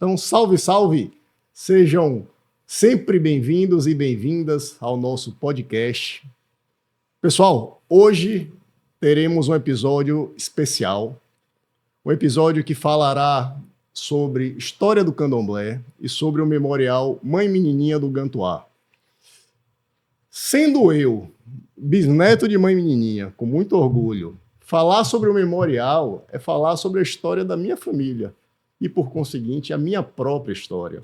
Então, salve, salve! Sejam sempre bem-vindos e bem-vindas ao nosso podcast. Pessoal, hoje teremos um episódio especial, um episódio que falará sobre história do candomblé e sobre o memorial Mãe Menininha do Gantuá. Sendo eu, bisneto de Mãe Menininha, com muito orgulho, falar sobre o memorial é falar sobre a história da minha família e, por conseguinte, a minha própria história.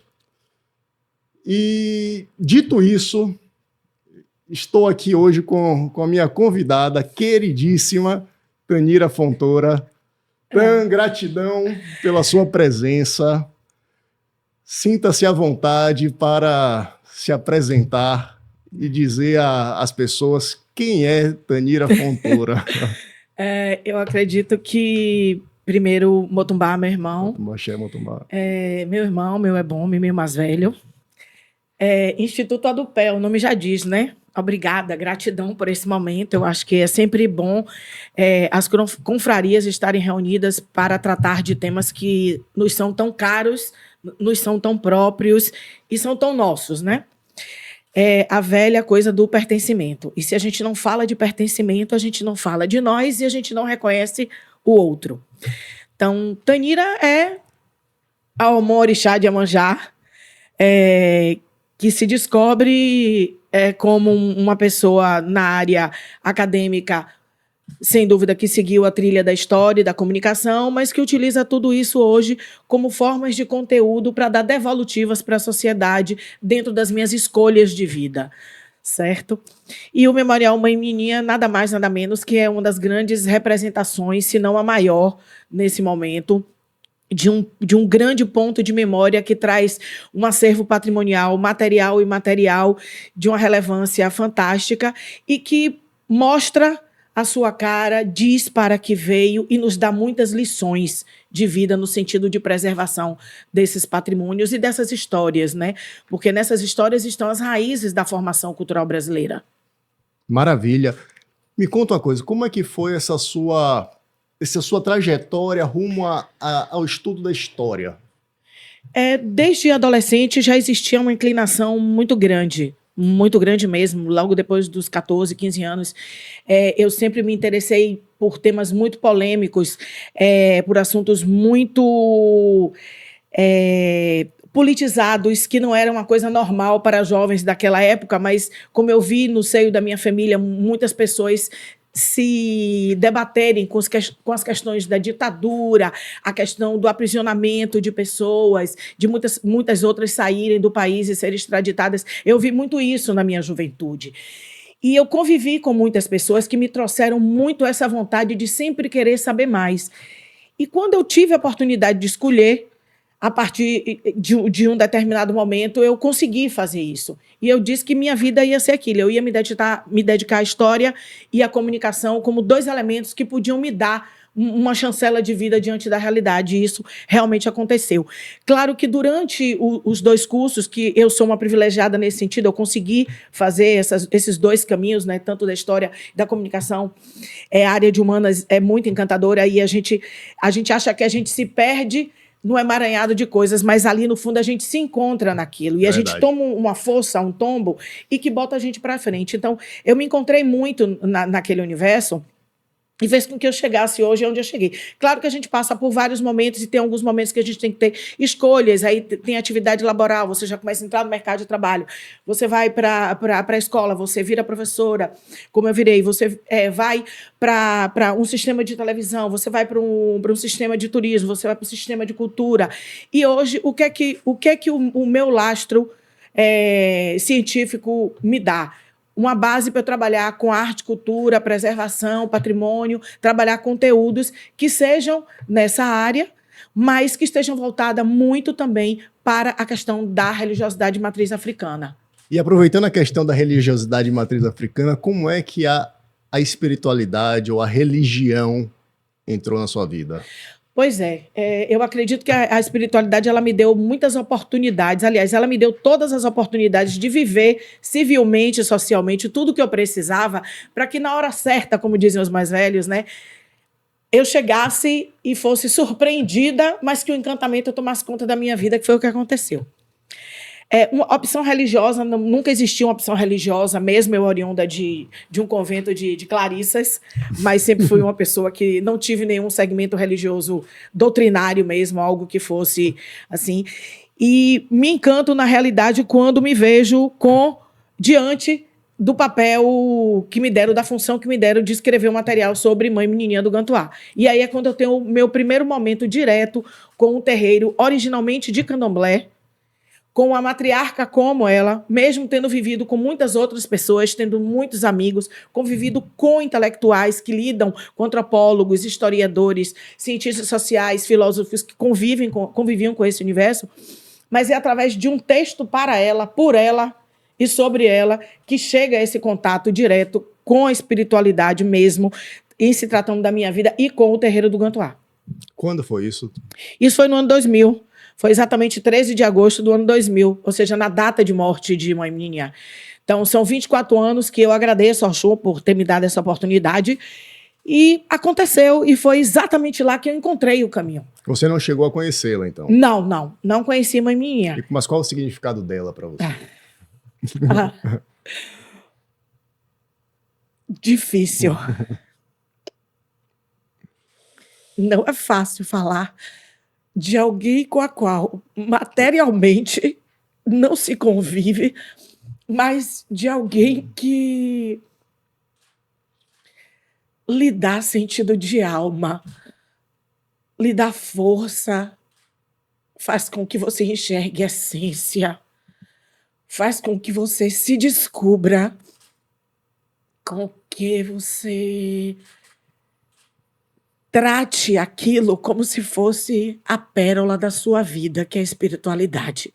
E, dito isso, estou aqui hoje com a minha convidada, queridíssima, Tanira Fontoura. Tan, gratidão pela sua presença. Sinta-se à vontade para se apresentar e dizer às pessoas quem é Tanira Fontoura. Eu acredito que, primeiro, Motumbá, meu irmão. Motumbá. Meu irmão, meu é bom, meu mais velho. Instituto Adupé, o nome já diz, né? Obrigada, gratidão por esse momento. Eu acho que é sempre bom as confrarias estarem reunidas para tratar de temas que nos são tão caros, nos são tão próprios e são tão nossos, né? A velha coisa do pertencimento. E se a gente não fala de pertencimento, a gente não fala de nós e a gente não reconhece o outro. Então, Tanira é a Omorixá de Iemanjá, que se descobre como uma pessoa na área acadêmica, sem dúvida que seguiu a trilha da história e da comunicação, mas que utiliza tudo isso hoje como formas de conteúdo para dar devolutivas para a sociedade dentro das minhas escolhas de vida, certo? E o Memorial Mãe Menininha, nada mais, nada menos que é uma das grandes representações, se não a maior, nesse momento, de um grande ponto de memória que traz um acervo patrimonial, material e imaterial, de uma relevância fantástica e que mostra a sua cara, diz para que veio e nos dá muitas lições de vida no sentido de preservação desses patrimônios e dessas histórias, né? Porque nessas histórias estão as raízes da formação cultural brasileira. Maravilha. Me conta uma coisa, como é que foi essa sua trajetória rumo ao estudo da história? Desde adolescente já existia uma inclinação muito grande mesmo, logo depois dos 14, 15 anos. Eu sempre me interessei por temas muito polêmicos, por assuntos muito politizados, que não era uma coisa normal para jovens daquela época, mas como eu vi no seio da minha família, muitas pessoas se debaterem com as questões da ditadura, a questão do aprisionamento de pessoas, de muitas outras saírem do país e serem extraditadas. Eu vi muito isso na minha juventude. E eu convivi com muitas pessoas que me trouxeram muito essa vontade de sempre querer saber mais. E quando eu tive a oportunidade de escolher, a partir de um determinado momento, eu consegui fazer isso. E eu disse que minha vida ia ser aquilo. Eu ia me dedicar à história e à comunicação como dois elementos que podiam me dar uma chancela de vida diante da realidade. E isso realmente aconteceu. Claro que durante os dois cursos, que eu sou uma privilegiada nesse sentido, eu consegui fazer esses dois caminhos, né, tanto da história e da comunicação. A área de humanas é muito encantadora e a gente acha que a gente se perde no emaranhado de coisas, mas ali no fundo a gente se encontra naquilo. E a gente toma uma força, um tombo, e que bota a gente para frente. Então, eu me encontrei muito naquele universo e fez com que eu chegasse hoje onde eu cheguei. Claro que a gente passa por vários momentos e tem alguns momentos que a gente tem que ter escolhas. Aí tem atividade laboral, você já começa a entrar no mercado de trabalho. Você vai para a escola, você vira professora, como eu virei. Você vai para um sistema de televisão, você vai para um sistema de turismo, você vai para um sistema de cultura. E hoje, o que é que o meu lastro científico me dá? Uma base para eu trabalhar com arte, cultura, preservação, patrimônio, trabalhar conteúdos que sejam nessa área, mas que estejam voltadas muito também para a questão da religiosidade matriz africana. E aproveitando a questão da religiosidade matriz africana, como é que a espiritualidade ou a religião entrou na sua vida? Pois eu acredito que a espiritualidade ela me deu muitas oportunidades. Aliás, ela me deu todas as oportunidades de viver civilmente, socialmente, tudo que eu precisava, para que na hora certa, como dizem os mais velhos, né, eu chegasse e fosse surpreendida, mas que o encantamento tomasse conta da minha vida, que foi o que aconteceu. Uma opção religiosa, nunca existiu uma opção religiosa, mesmo eu oriunda de um convento de clarissas, mas sempre fui uma pessoa que não tive nenhum segmento religioso doutrinário mesmo, algo que fosse assim. E me encanto, na realidade, quando me vejo diante do papel que me deram, da função que me deram de escrever um material sobre Mãe Menininha do Gantuá. E aí é quando eu tenho o meu primeiro momento direto com um terreiro originalmente de candomblé, com uma matriarca como ela, mesmo tendo vivido com muitas outras pessoas, tendo muitos amigos, convivido com intelectuais que lidam com antropólogos, historiadores, cientistas sociais, filósofos que conviviam com esse universo, mas é através de um texto para ela, por ela e sobre ela, que chega a esse contato direto com a espiritualidade mesmo, em se tratando da minha vida e com o terreiro do Gantuá. Quando foi isso? Isso foi no ano 2000. Foi exatamente 13 de agosto do ano 2000, ou seja, na data de morte de Mãe Menininha. Então, são 24 anos que eu agradeço ao Exu por ter me dado essa oportunidade. E aconteceu, e foi exatamente lá que eu encontrei o caminho. Você não chegou a conhecê-la, então? Não conheci Mãe Menininha. Mas qual o significado dela para você? Difícil. Não é fácil falar de alguém com a qual materialmente não se convive, mas de alguém que lhe dá sentido de alma, lhe dá força, faz com que você enxergue a essência, faz com que você se descubra, com que você trate aquilo como se fosse a pérola da sua vida, que é a espiritualidade.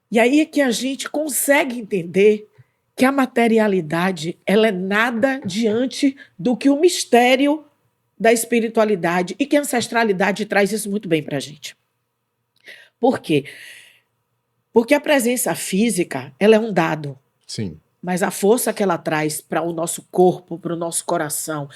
E aí é que a gente consegue entender que a materialidade, ela é nada diante do que o mistério da espiritualidade, e que a ancestralidade traz isso muito bem para a gente. Por quê? Porque a presença física, ela é um dado. Sim. Mas a força que ela traz para o nosso corpo, para o nosso coração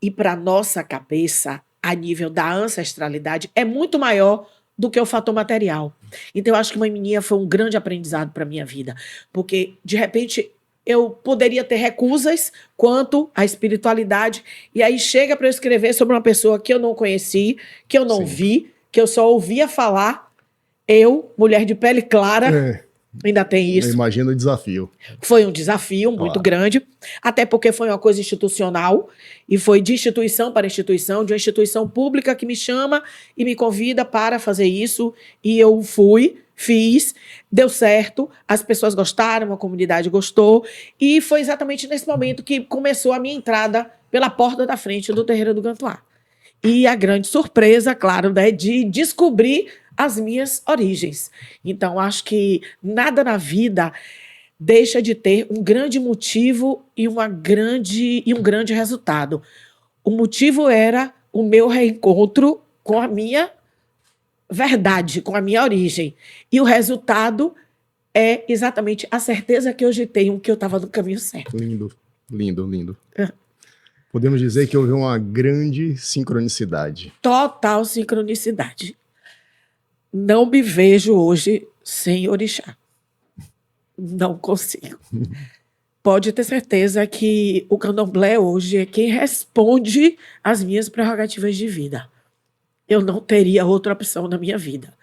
e para a nossa cabeça, a nível da ancestralidade, é muito maior do que o fator material. Então, eu acho que Mãe Menininha foi um grande aprendizado para a minha vida. Porque, de repente, eu poderia ter recusas quanto à espiritualidade, e aí chega para eu escrever sobre uma pessoa que eu não conheci, que eu não vi, que eu só ouvia falar. Eu, mulher de pele clara, ainda tem isso. Eu imagino o desafio. Foi um desafio muito grande, até porque foi uma coisa institucional, e foi de instituição para instituição, de uma instituição pública que me chama e me convida para fazer isso, e eu fui, fiz, deu certo, as pessoas gostaram, a comunidade gostou, e foi exatamente nesse momento que começou a minha entrada pela porta da frente do terreiro do Gantuá. E a grande surpresa, claro, né, de descobrir as minhas origens. Então, acho que nada na vida deixa de ter um grande motivo e um grande resultado. O motivo era o meu reencontro com a minha verdade, com a minha origem. E o resultado é exatamente a certeza que hoje tenho que eu estava no caminho certo. Lindo, lindo, lindo. Podemos dizer que houve uma grande sincronicidade. Total sincronicidade. Não me vejo hoje sem orixá. Não consigo. Pode ter certeza que o candomblé hoje é quem responde às minhas prerrogativas de vida. Eu não teria outra opção na minha vida.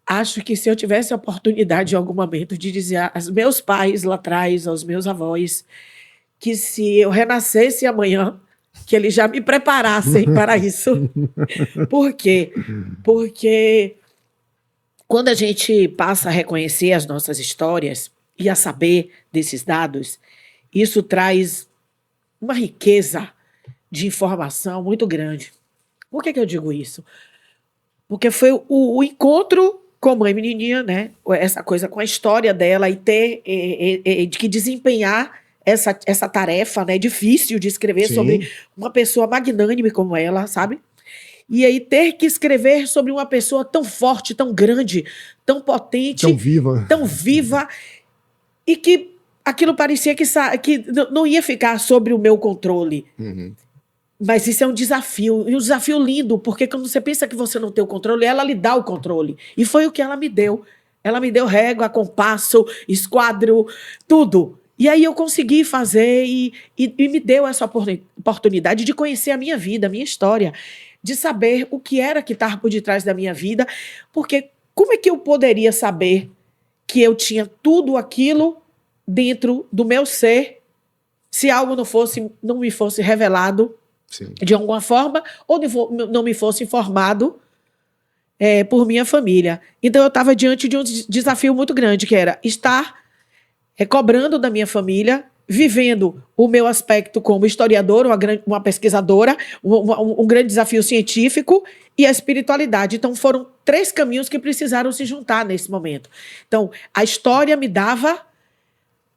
Acho que se eu tivesse a oportunidade em algum momento de dizer aos meus pais lá atrás, aos meus avós, que se eu renascesse amanhã, que eles já me preparassem para isso. Por quê? Porque quando a gente passa a reconhecer as nossas histórias e a saber desses dados, isso traz uma riqueza de informação muito grande. Por que eu digo isso? Porque foi o encontro com Mãe Menininha, né? Essa coisa com a história dela e ter de que desempenhar essa tarefa, né, difícil de escrever sobre uma pessoa magnânime como ela, sabe? E aí ter que escrever sobre uma pessoa tão forte, tão grande, tão potente, tão viva, e que aquilo parecia que não ia ficar sobre o meu controle. Mas isso é um desafio, e um desafio lindo, porque quando você pensa que você não tem o controle, ela lhe dá o controle. E foi o que ela me deu. Ela me deu régua, compasso, esquadro, tudo. E aí eu consegui fazer e me deu essa oportunidade de conhecer a minha vida, a minha história, de saber o que era que estava por detrás da minha vida, porque como é que eu poderia saber que eu tinha tudo aquilo dentro do meu ser se algo não me fosse revelado Sim. de alguma forma ou não me fosse informado por minha família. Então eu estava diante de um desafio muito grande, que era estar cobrando da minha família, vivendo o meu aspecto como historiadora, uma pesquisadora, um grande desafio científico e a espiritualidade. Então foram 3 caminhos que precisaram se juntar nesse momento. Então a história me dava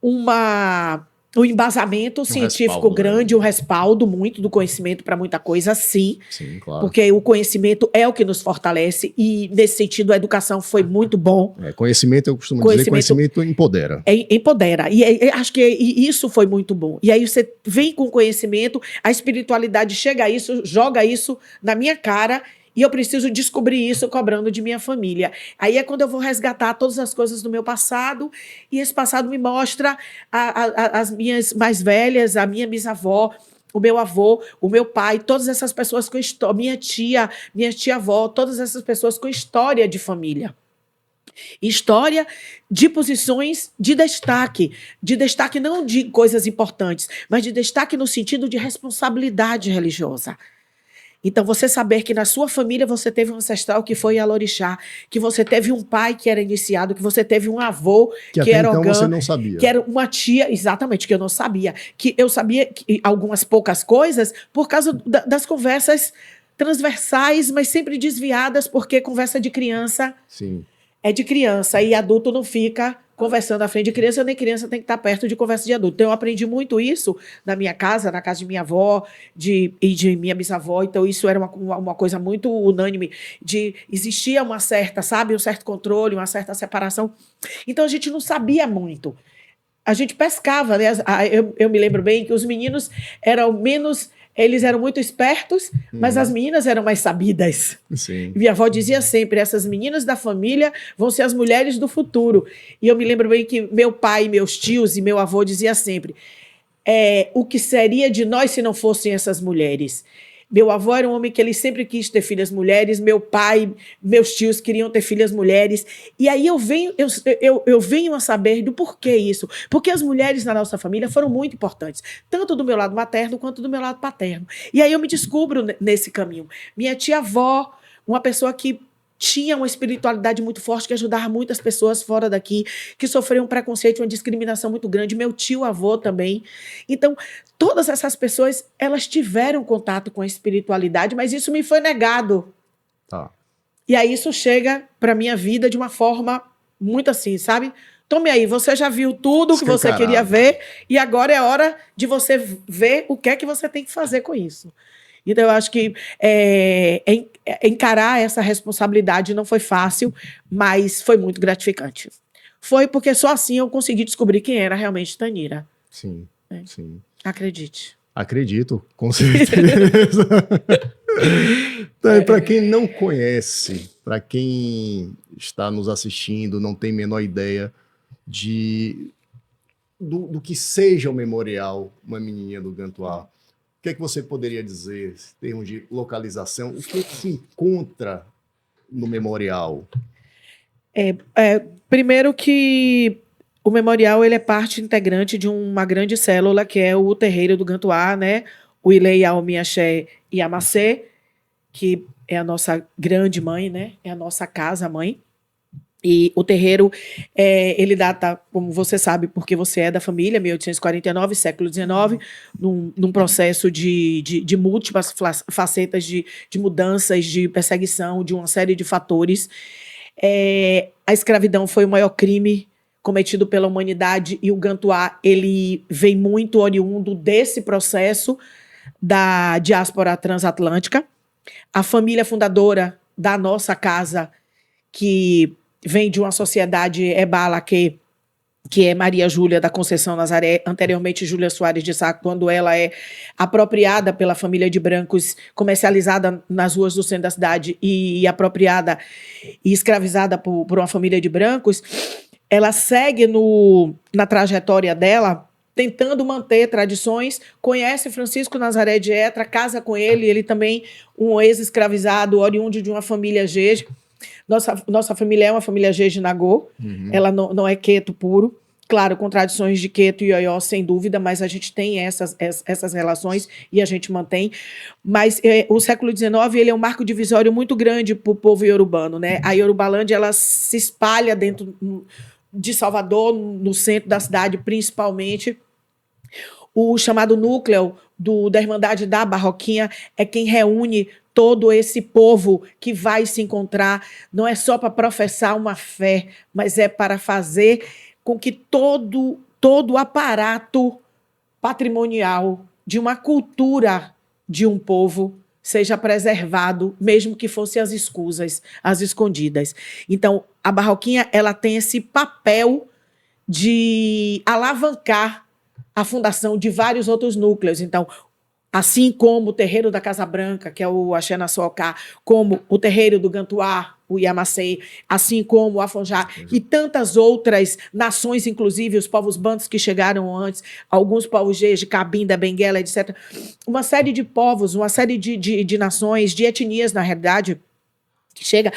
um embasamento científico respaldo, grande, um respaldo muito do conhecimento para muita coisa, sim. Sim, claro. Porque o conhecimento é o que nos fortalece e, nesse sentido, a educação foi muito bom. Conhecimento, eu costumo dizer, conhecimento empodera. Empodera. E acho que isso foi muito bom. E aí você vem com conhecimento, a espiritualidade chega a isso, joga isso na minha cara e eu preciso descobrir isso cobrando de minha família. Aí é quando eu vou resgatar todas as coisas do meu passado e esse passado me mostra as minhas mais velhas, a minha bisavó, o meu avô, o meu pai, todas essas pessoas com história, minha tia-avó, todas essas pessoas com história de família. História de posições de destaque não de coisas importantes, mas de destaque no sentido de responsabilidade religiosa. Então, você saber que na sua família você teve um ancestral que foi Alorixá, que você teve um pai que era iniciado, que você teve um avô que era então Ogã, você não sabia. que era uma tia, exatamente, que eu não sabia. Que eu sabia algumas poucas coisas por causa das conversas transversais, mas sempre desviadas, porque conversa de criança Sim. é de criança e adulto não fica conversando à frente de criança, nem criança tem que estar perto de conversa de adulto. Então, eu aprendi muito isso na minha casa, na casa de minha avó e de minha bisavó. Então, isso era uma coisa muito unânime, de existia uma certa, sabe, um certo controle, uma certa separação. Então, a gente não sabia muito. A gente pescava, né? Eu me lembro bem que os meninos eram menos... Eles eram muito espertos, mas as meninas eram mais sabidas. Sim. Minha avó dizia sempre, essas meninas da família vão ser as mulheres do futuro. E eu me lembro bem que meu pai, meus tios e meu avô dizia sempre, o que seria de nós se não fossem essas mulheres? Meu avô era um homem que ele sempre quis ter filhas mulheres, meu pai, meus tios queriam ter filhas mulheres. E aí eu venho a saber do porquê isso. Porque as mulheres na nossa família foram muito importantes, tanto do meu lado materno quanto do meu lado paterno. E aí eu me descubro nesse caminho. Minha tia-avó, uma pessoa que tinha uma espiritualidade muito forte, que ajudava muitas pessoas fora daqui, que sofriam um preconceito, uma discriminação muito grande. Meu tio-avô também. Então, todas essas pessoas, elas tiveram contato com a espiritualidade, mas isso me foi negado. Tá. E aí isso chega para minha vida de uma forma muito assim, sabe? Tome aí, você já viu tudo que você queria ver e agora é hora de você ver o que é que você tem que fazer com isso. Então, eu acho que encarar essa responsabilidade não foi fácil, mas foi muito gratificante. Foi porque só assim eu consegui descobrir quem era realmente Thanira. Sim, sim. Acredite. Acredito, com certeza. Então, para quem não conhece, para quem está nos assistindo, não tem a menor ideia do que seja o memorial Uma Menininha do Gantuá, o que é que você poderia dizer em termos de localização? O que é que se encontra no memorial? Primeiro que o memorial ele é parte integrante de uma grande célula, que é o Terreiro do Gantuá, né? O Ilê, Yaomi, Axé e Amacê, que é a nossa grande mãe, né? É a nossa casa-mãe. E o terreiro, ele data, como você sabe, porque você é da família, 1849, século XIX, num processo de múltiplas facetas de mudanças, de perseguição, de uma série de fatores. A escravidão foi o maior crime cometido pela humanidade e o Gantuá, ele vem muito oriundo desse processo da diáspora transatlântica. A família fundadora da nossa casa, que vem de uma sociedade ebala que que é Maria Júlia da Conceição Nazaré, anteriormente Júlia Soares de Sá, quando ela é apropriada pela família de brancos, comercializada nas ruas do centro da cidade e apropriada e escravizada por uma família de brancos, ela segue na trajetória dela, tentando manter tradições, conhece Francisco Nazaré de Etra, casa com ele também um ex-escravizado, oriundo de uma família Jeje. Nossa família é uma família Jeje Nagô, ela não é queto puro, claro, com tradições de queto e ioió, sem dúvida, mas a gente tem essas relações e a gente mantém. Mas o século XIX ele é um marco divisório muito grande para o povo iorubano, né? A Yorubalândia ela se espalha dentro de Salvador, no centro da cidade, principalmente. O chamado núcleo da Irmandade da Barroquinha é quem reúne todo esse povo que vai se encontrar, não é só para professar uma fé, mas é para fazer com que todo o aparato patrimonial de uma cultura de um povo seja preservado, mesmo que fosse às escusas, às escondidas. Então, a Barroquinha ela tem esse papel de alavancar a fundação de vários outros núcleos. Então, assim como o terreiro da Casa Branca, que é o Axé na Soocá, como o terreiro do Gantuá, o Iamacei, assim como o Afonjá, e tantas outras nações, inclusive os povos bantos que chegaram antes, alguns povos Jeje, Cabinda, Benguela, etc. Uma série de povos, uma série de nações, de etnias, na realidade, que chega.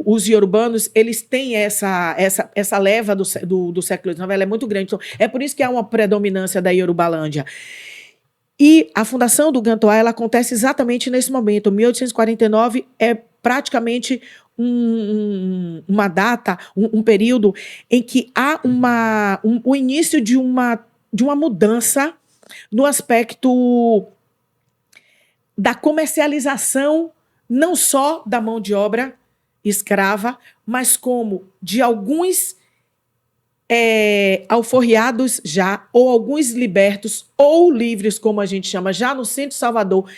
Os iorubanos, eles têm essa leva do século XIX, ela é muito grande. Então, é por isso que há uma predominância da Yorubalândia. E a fundação do Gantuá ela acontece exatamente nesse momento. 1849 é praticamente uma data, um período em que há o início de uma mudança no aspecto da comercialização não só da mão de obra escrava, mas como de alguns alforriados já, ou alguns libertos, ou livres, como a gente chama, já no centro de Salvador,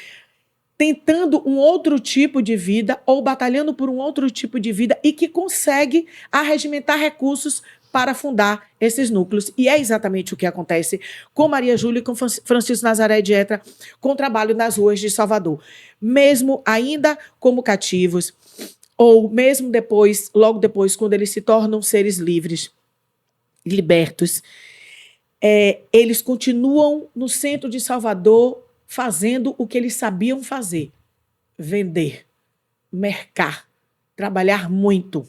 tentando um outro tipo de vida, ou batalhando por um outro tipo de vida, e que consegue arregimentar recursos para fundar esses núcleos. E é exatamente o que acontece com Maria Júlia e com Francisco Nazaré de Etra, com o trabalho nas ruas de Salvador. Mesmo ainda como cativos, ou mesmo depois, logo depois, quando eles se tornam seres livres, libertos, eles continuam no centro de Salvador fazendo o que eles sabiam fazer: vender, mercar, trabalhar muito.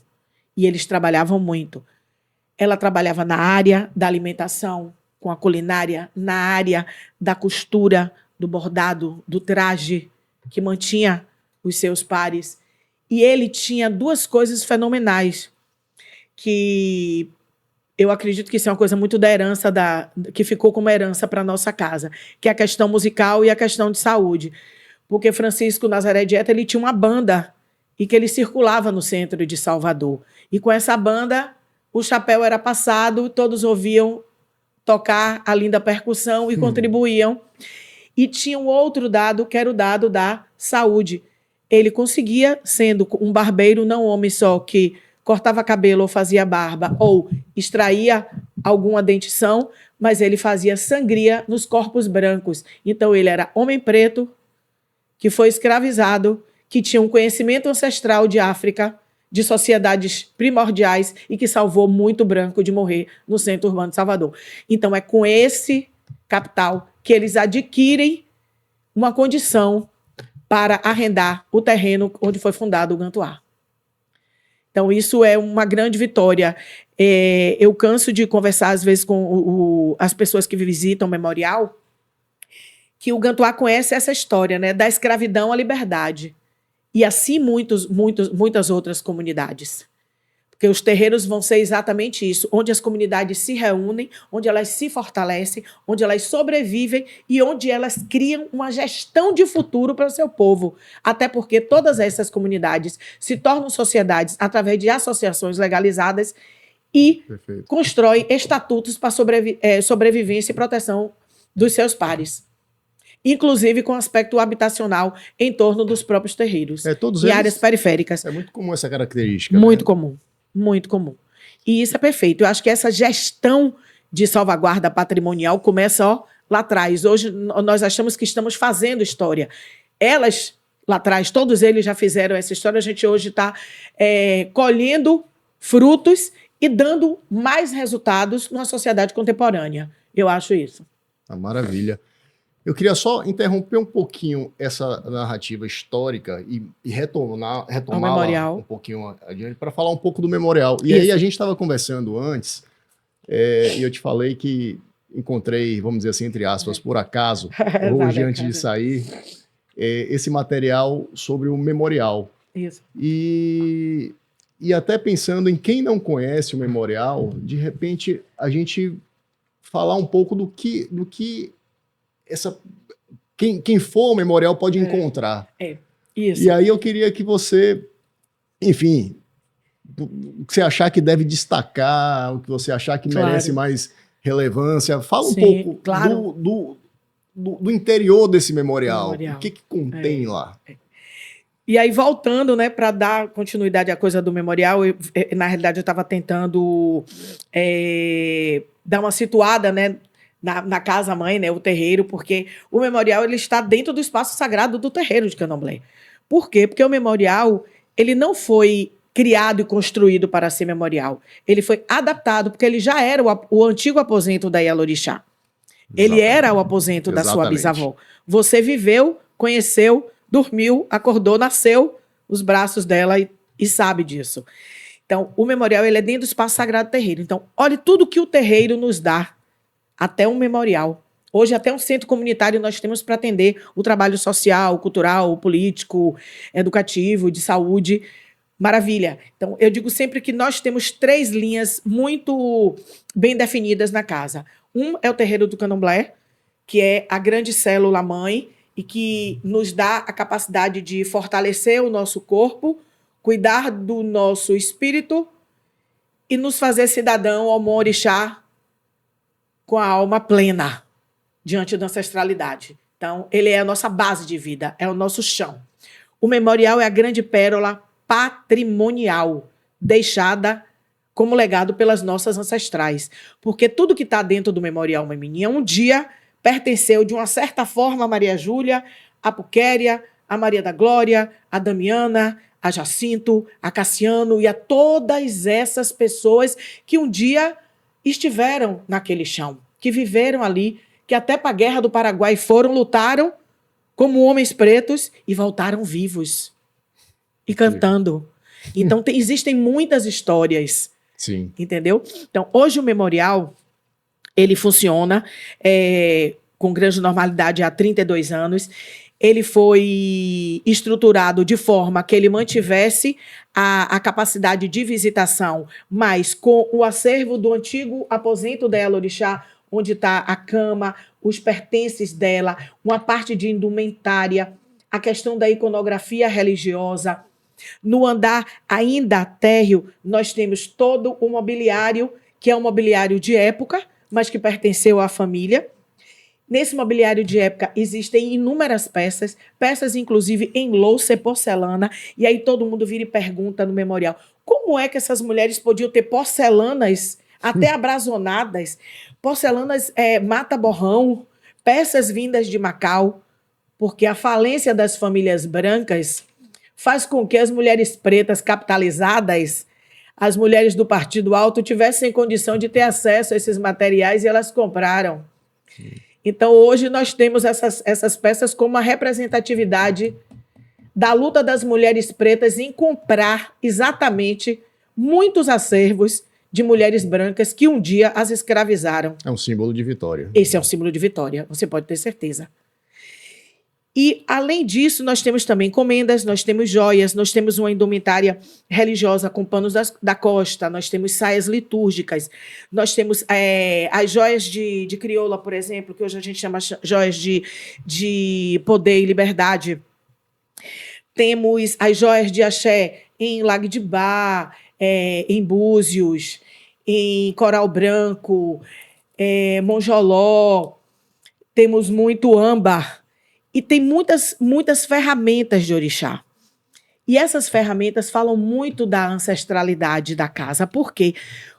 E eles trabalhavam muito. Ela trabalhava na área da alimentação, com a culinária, na área da costura, do bordado, do traje, que mantinha os seus pares. E ele tinha duas coisas fenomenais, que eu acredito que isso é uma coisa muito da herança, que ficou como herança para a nossa casa, que é a questão musical e a questão de saúde. Porque Francisco Nazaré de Etra, ele tinha uma banda e que ele circulava no centro de Salvador. E com essa banda, o chapéu era passado, todos ouviam tocar a linda percussão e contribuíam. E tinha um outro dado, que era o dado da saúde. Ele conseguia, sendo um barbeiro, não um homem só, que cortava cabelo ou fazia barba, ou extraía alguma dentição, mas ele fazia sangria nos corpos brancos. Então, ele era homem preto, que foi escravizado, que tinha um conhecimento ancestral de África, de sociedades primordiais, e que salvou muito branco de morrer no centro urbano de Salvador. Então, é com esse capital que eles adquirem uma condição para arrendar o terreno onde foi fundado o Gantuá. Então, isso é uma grande vitória. Eu canso de conversar, às vezes, com as pessoas que visitam o memorial, que o Gantuá conhece essa história, né, da escravidão à liberdade. E assim muitas outras comunidades. Porque os terreiros vão ser exatamente isso, onde as comunidades se reúnem, onde elas se fortalecem, onde elas sobrevivem e onde elas criam uma gestão de futuro para o seu povo. Até porque todas essas comunidades se tornam sociedades através de associações legalizadas e constroem estatutos para sobrevivência e proteção dos seus pares. Inclusive com aspecto habitacional em torno dos próprios terreiros todos e eles, áreas periféricas. É muito comum essa característica. Muito comum. Muito comum. E isso é perfeito. Eu acho que essa gestão de salvaguarda patrimonial começa, ó, lá atrás. Hoje nós achamos que estamos fazendo história. Elas, lá atrás, todos eles já fizeram essa história. A gente hoje está colhendo frutos e dando mais resultados numa sociedade contemporânea. Eu acho isso. Maravilha. Eu queria só interromper um pouquinho essa narrativa histórica e retomá-la um pouquinho adiante para falar um pouco do memorial. E aí a gente estava conversando antes e eu te falei que encontrei, vamos dizer assim, entre aspas, por acaso, hoje antes de sair, esse material sobre o memorial. Isso. E até pensando em quem não conhece o memorial, de repente a gente falar um pouco do que quem for ao memorial pode encontrar. Isso. E aí eu queria que você, enfim, o que você achar que deve destacar, o que você achar que merece mais relevância, fala um pouco do interior desse memorial. O que contém lá. E aí, voltando, né, para dar continuidade à coisa do memorial, na realidade eu estava tentando dar uma situada, né, na casa-mãe, né, o terreiro, porque o memorial ele está dentro do espaço sagrado do terreiro de Candomblé. Por quê? Porque o memorial ele não foi criado e construído para ser memorial. Ele foi adaptado, porque ele já era o antigo aposento da Ialorixá. Ele era o aposento da sua bisavó. Você viveu, conheceu, dormiu, acordou, nasceu nos braços dela e sabe disso. Então, o memorial ele é dentro do espaço sagrado do terreiro. Então, olhe tudo que o terreiro nos dá, até um memorial. Hoje, até um centro comunitário nós temos para atender o trabalho social, cultural, político, educativo, de saúde. Maravilha. Então, eu digo sempre que nós temos 3 linhas muito bem definidas na casa. Um é o terreiro do Candomblé, que é a grande célula-mãe, e que nos dá a capacidade de fortalecer o nosso corpo, cuidar do nosso espírito e nos fazer cidadão ao Orixá com a alma plena diante da ancestralidade. Então, ele é a nossa base de vida, é o nosso chão. O memorial é a grande pérola patrimonial deixada como legado pelas nossas ancestrais. Porque tudo que está dentro do memorial Mamininha um dia pertenceu, de uma certa forma, a Maria Júlia, a Puquéria, a Maria da Glória, a Damiana, a Jacinto, a Cassiano e a todas essas pessoas que um dia estiveram naquele chão, que viveram ali, que até para a Guerra do Paraguai foram, lutaram como homens pretos e voltaram vivos e cantando. Então, existem muitas histórias. Sim. Entendeu? Então, hoje o memorial ele funciona com grande normalidade há 32 anos. Ele foi estruturado de forma que ele mantivesse a capacidade de visitação, mas com o acervo do antigo aposento da Ialorixá, onde está a cama, os pertences dela, uma parte de indumentária, a questão da iconografia religiosa. No andar ainda térreo, nós temos todo o mobiliário, que é um mobiliário de época, mas que pertenceu à família. Nesse mobiliário de época existem inúmeras peças, peças inclusive em louça e porcelana, e aí todo mundo vira e pergunta no memorial, como é que essas mulheres podiam ter porcelanas, até abrasonadas, porcelanas mata-borrão, peças vindas de Macau, porque a falência das famílias brancas faz com que as mulheres pretas capitalizadas, as mulheres do Partido Alto, tivessem condição de ter acesso a esses materiais e elas compraram. Sim. Então, hoje, nós temos essas peças como uma representatividade da luta das mulheres pretas em comprar exatamente muitos acervos de mulheres brancas que um dia as escravizaram. É um símbolo de vitória. Esse é um símbolo de vitória, você pode ter certeza. E, além disso, nós temos também encomendas, nós temos joias, nós temos uma indumentária religiosa com panos da costa, nós temos saias litúrgicas, nós temos as joias de crioula, por exemplo, que hoje a gente chama joias de poder e liberdade. Temos as joias de axé em Lago de Bar, em Búzios, em Coral Branco, Monjoló, temos muito âmbar. E tem muitas ferramentas de orixá. E essas ferramentas falam muito da ancestralidade da casa. Por quê?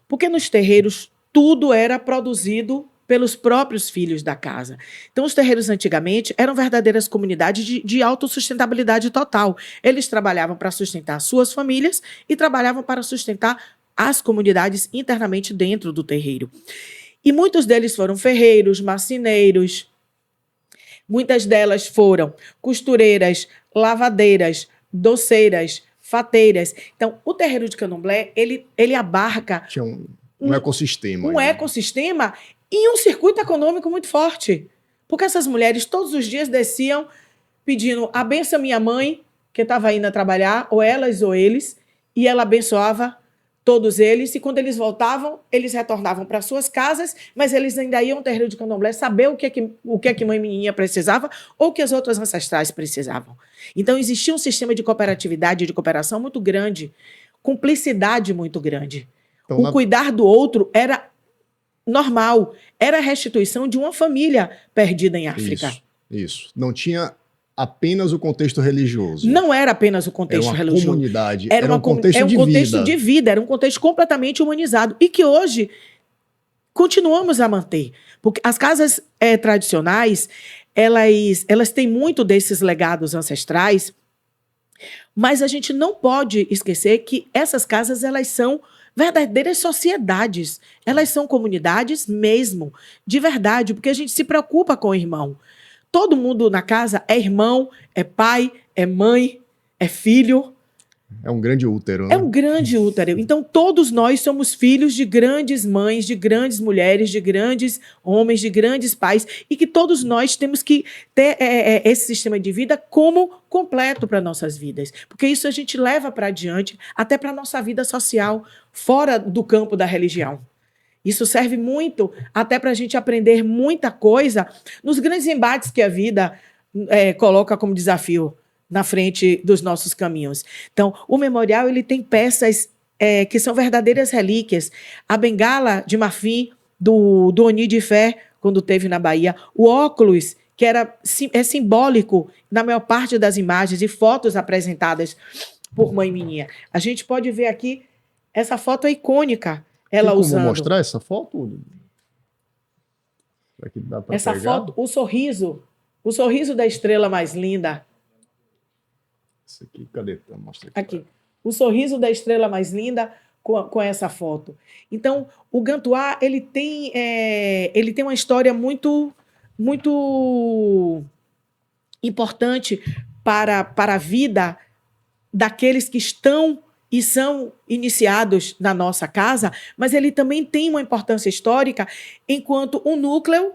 Porque nos terreiros tudo era produzido pelos próprios filhos da casa. Então, os terreiros antigamente eram verdadeiras comunidades de autossustentabilidade total. Eles trabalhavam para sustentar suas famílias e trabalhavam para sustentar as comunidades internamente dentro do terreiro. E muitos deles foram ferreiros, marceneiros, muitas delas foram costureiras, lavadeiras, doceiras, fateiras. Então, o terreiro de Candomblé, ele abarca... Tinha um ecossistema. Um ecossistema e um circuito econômico muito forte. Porque essas mulheres todos os dias desciam pedindo a benção minha mãe, que estava indo a trabalhar, ou elas ou eles, e ela abençoava todos eles, e quando eles voltavam, eles retornavam para suas casas, mas eles ainda iam ao terreiro de Candomblé saber o que é que mãe menininha precisava ou o que as outras ancestrais precisavam. Então, existia um sistema de cooperatividade e de cooperação muito grande, cumplicidade muito grande. Então, o cuidar do outro era normal, era a restituição de uma família perdida em África. Isso. Não tinha apenas o contexto religioso. Não era apenas o contexto religioso. Era uma comunidade, era um contexto de vida, era um contexto completamente humanizado e que hoje continuamos a manter. Porque as casas tradicionais, elas têm muito desses legados ancestrais, mas a gente não pode esquecer que essas casas, elas são verdadeiras sociedades. Elas são comunidades mesmo, de verdade, porque a gente se preocupa com o irmão. Todo mundo na casa é irmão, é pai, é mãe, é filho. É um grande útero. Né? É um grande útero. Então, todos nós somos filhos de grandes mães, de grandes mulheres, de grandes homens, de grandes pais, e que todos nós temos que ter esse sistema de vida como completo para nossas vidas. Porque isso a gente leva para adiante, até para a nossa vida social, fora do campo da religião. Isso serve muito até para a gente aprender muita coisa nos grandes embates que a vida coloca como desafio na frente dos nossos caminhos. Então, o memorial ele tem peças que são verdadeiras relíquias. A bengala de marfim do Oni de Fé, quando teve na Bahia. O óculos, que é simbólico na maior parte das imagens e fotos apresentadas por Mãe Mininha. A gente pode ver aqui, essa foto é icônica. Ela tem como usando. Mostrar essa foto? Será que dá pra essa pegar? Foto, o sorriso da estrela mais linda. Esse aqui, cadê? Mostra aqui. O sorriso da estrela mais linda com essa foto. Então, o Gantuá, ele tem uma história muito, muito importante para a vida daqueles que estão e são iniciados na nossa casa, mas ele também tem uma importância histórica enquanto um núcleo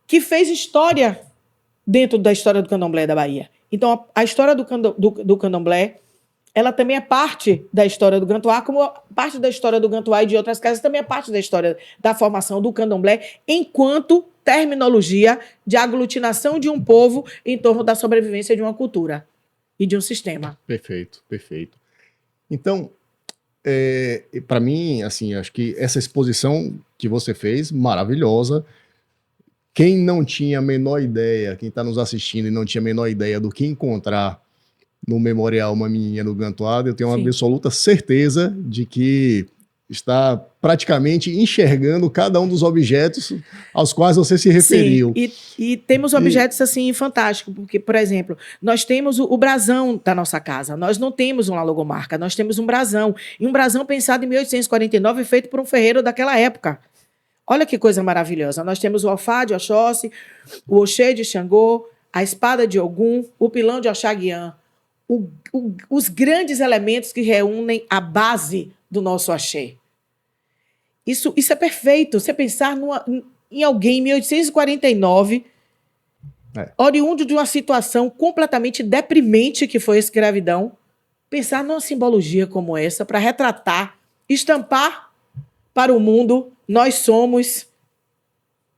que fez história dentro da história do Candomblé da Bahia. Então, a história do Candomblé, ela também é parte da história do Gantuá, como parte da história do Gantuá e de outras casas também é parte da história da formação do Candomblé, enquanto terminologia de aglutinação de um povo em torno da sobrevivência de uma cultura e de um sistema. Perfeito, perfeito. Então, para mim, assim, acho que essa exposição que você fez, maravilhosa. Quem não tinha a menor ideia, quem está nos assistindo e não tinha a menor ideia do que encontrar no Memorial Uma Menininha no Gantuá, eu tenho uma absoluta certeza de que está praticamente enxergando cada um dos objetos aos quais você se referiu. Sim, e temos objetos assim fantásticos, porque, por exemplo, nós temos o brasão da nossa casa, nós não temos uma logomarca, nós temos um brasão, e um brasão pensado em 1849 feito por um ferreiro daquela época. Olha que coisa maravilhosa. Nós temos o alfá de Oxóssi, o Oxê de Xangô, a espada de Ogum, o pilão de Oxaguian, os grandes elementos que reúnem a base do nosso axé. Isso é perfeito. Você pensar em alguém em 1849, oriundo de uma situação completamente deprimente que foi a escravidão, pensar numa simbologia como essa para retratar, estampar para o mundo: nós somos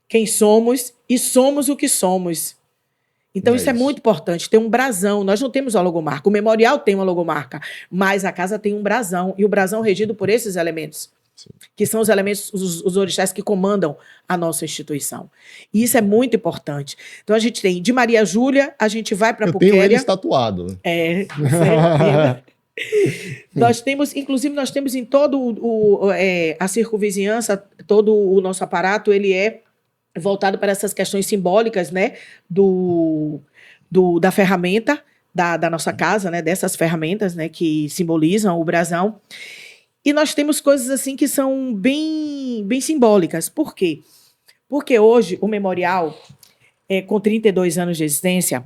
quem somos e somos o que somos. Então, isso é muito importante, ter um brasão. Nós não temos uma logomarca. O memorial tem uma logomarca, mas a casa tem um brasão, e o brasão regido por esses elementos. Sim. que são os elementos, os orixás que comandam a nossa instituição. E isso é muito importante. Então, a gente tem de Maria Júlia, a gente vai para Eu tenho ele Puquéria. estatuado. Nós temos, inclusive, nós temos em todo a circunvizinhança, todo o nosso aparato, ele é voltado para essas questões simbólicas, né, da ferramenta da nossa casa, né, dessas ferramentas, né, que simbolizam o brasão. E nós temos coisas assim que são bem, bem simbólicas. Por quê? Porque hoje o memorial, com 32 anos de existência,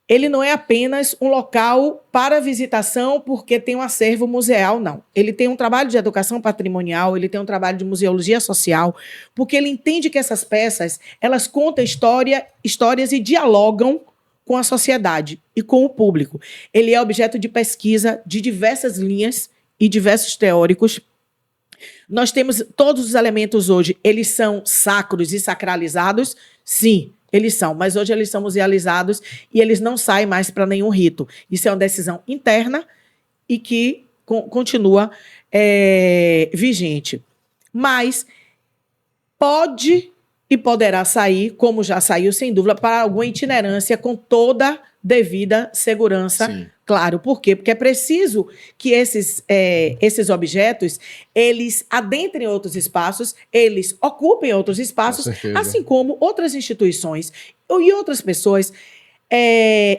ele não é apenas um local para visitação porque tem um acervo museal, não. Ele tem um trabalho de educação patrimonial, ele tem um trabalho de museologia social, porque ele entende que essas peças, elas contam histórias e dialogam com a sociedade e com o público. Ele é objeto de pesquisa de diversas linhas e diversos teóricos. Nós temos todos os elementos hoje, eles são sacros e sacralizados? Sim, eles são, mas hoje eles são musealizados e eles não saem mais para nenhum rito. Isso é uma decisão interna e que continua vigente. Mas pode e poderá sair, como já saiu, sem dúvida, para alguma itinerância com toda devida segurança. Sim. Claro, por quê? Porque é preciso que esses objetos, eles adentrem outros espaços, eles ocupem outros espaços, assim como outras instituições e outras pessoas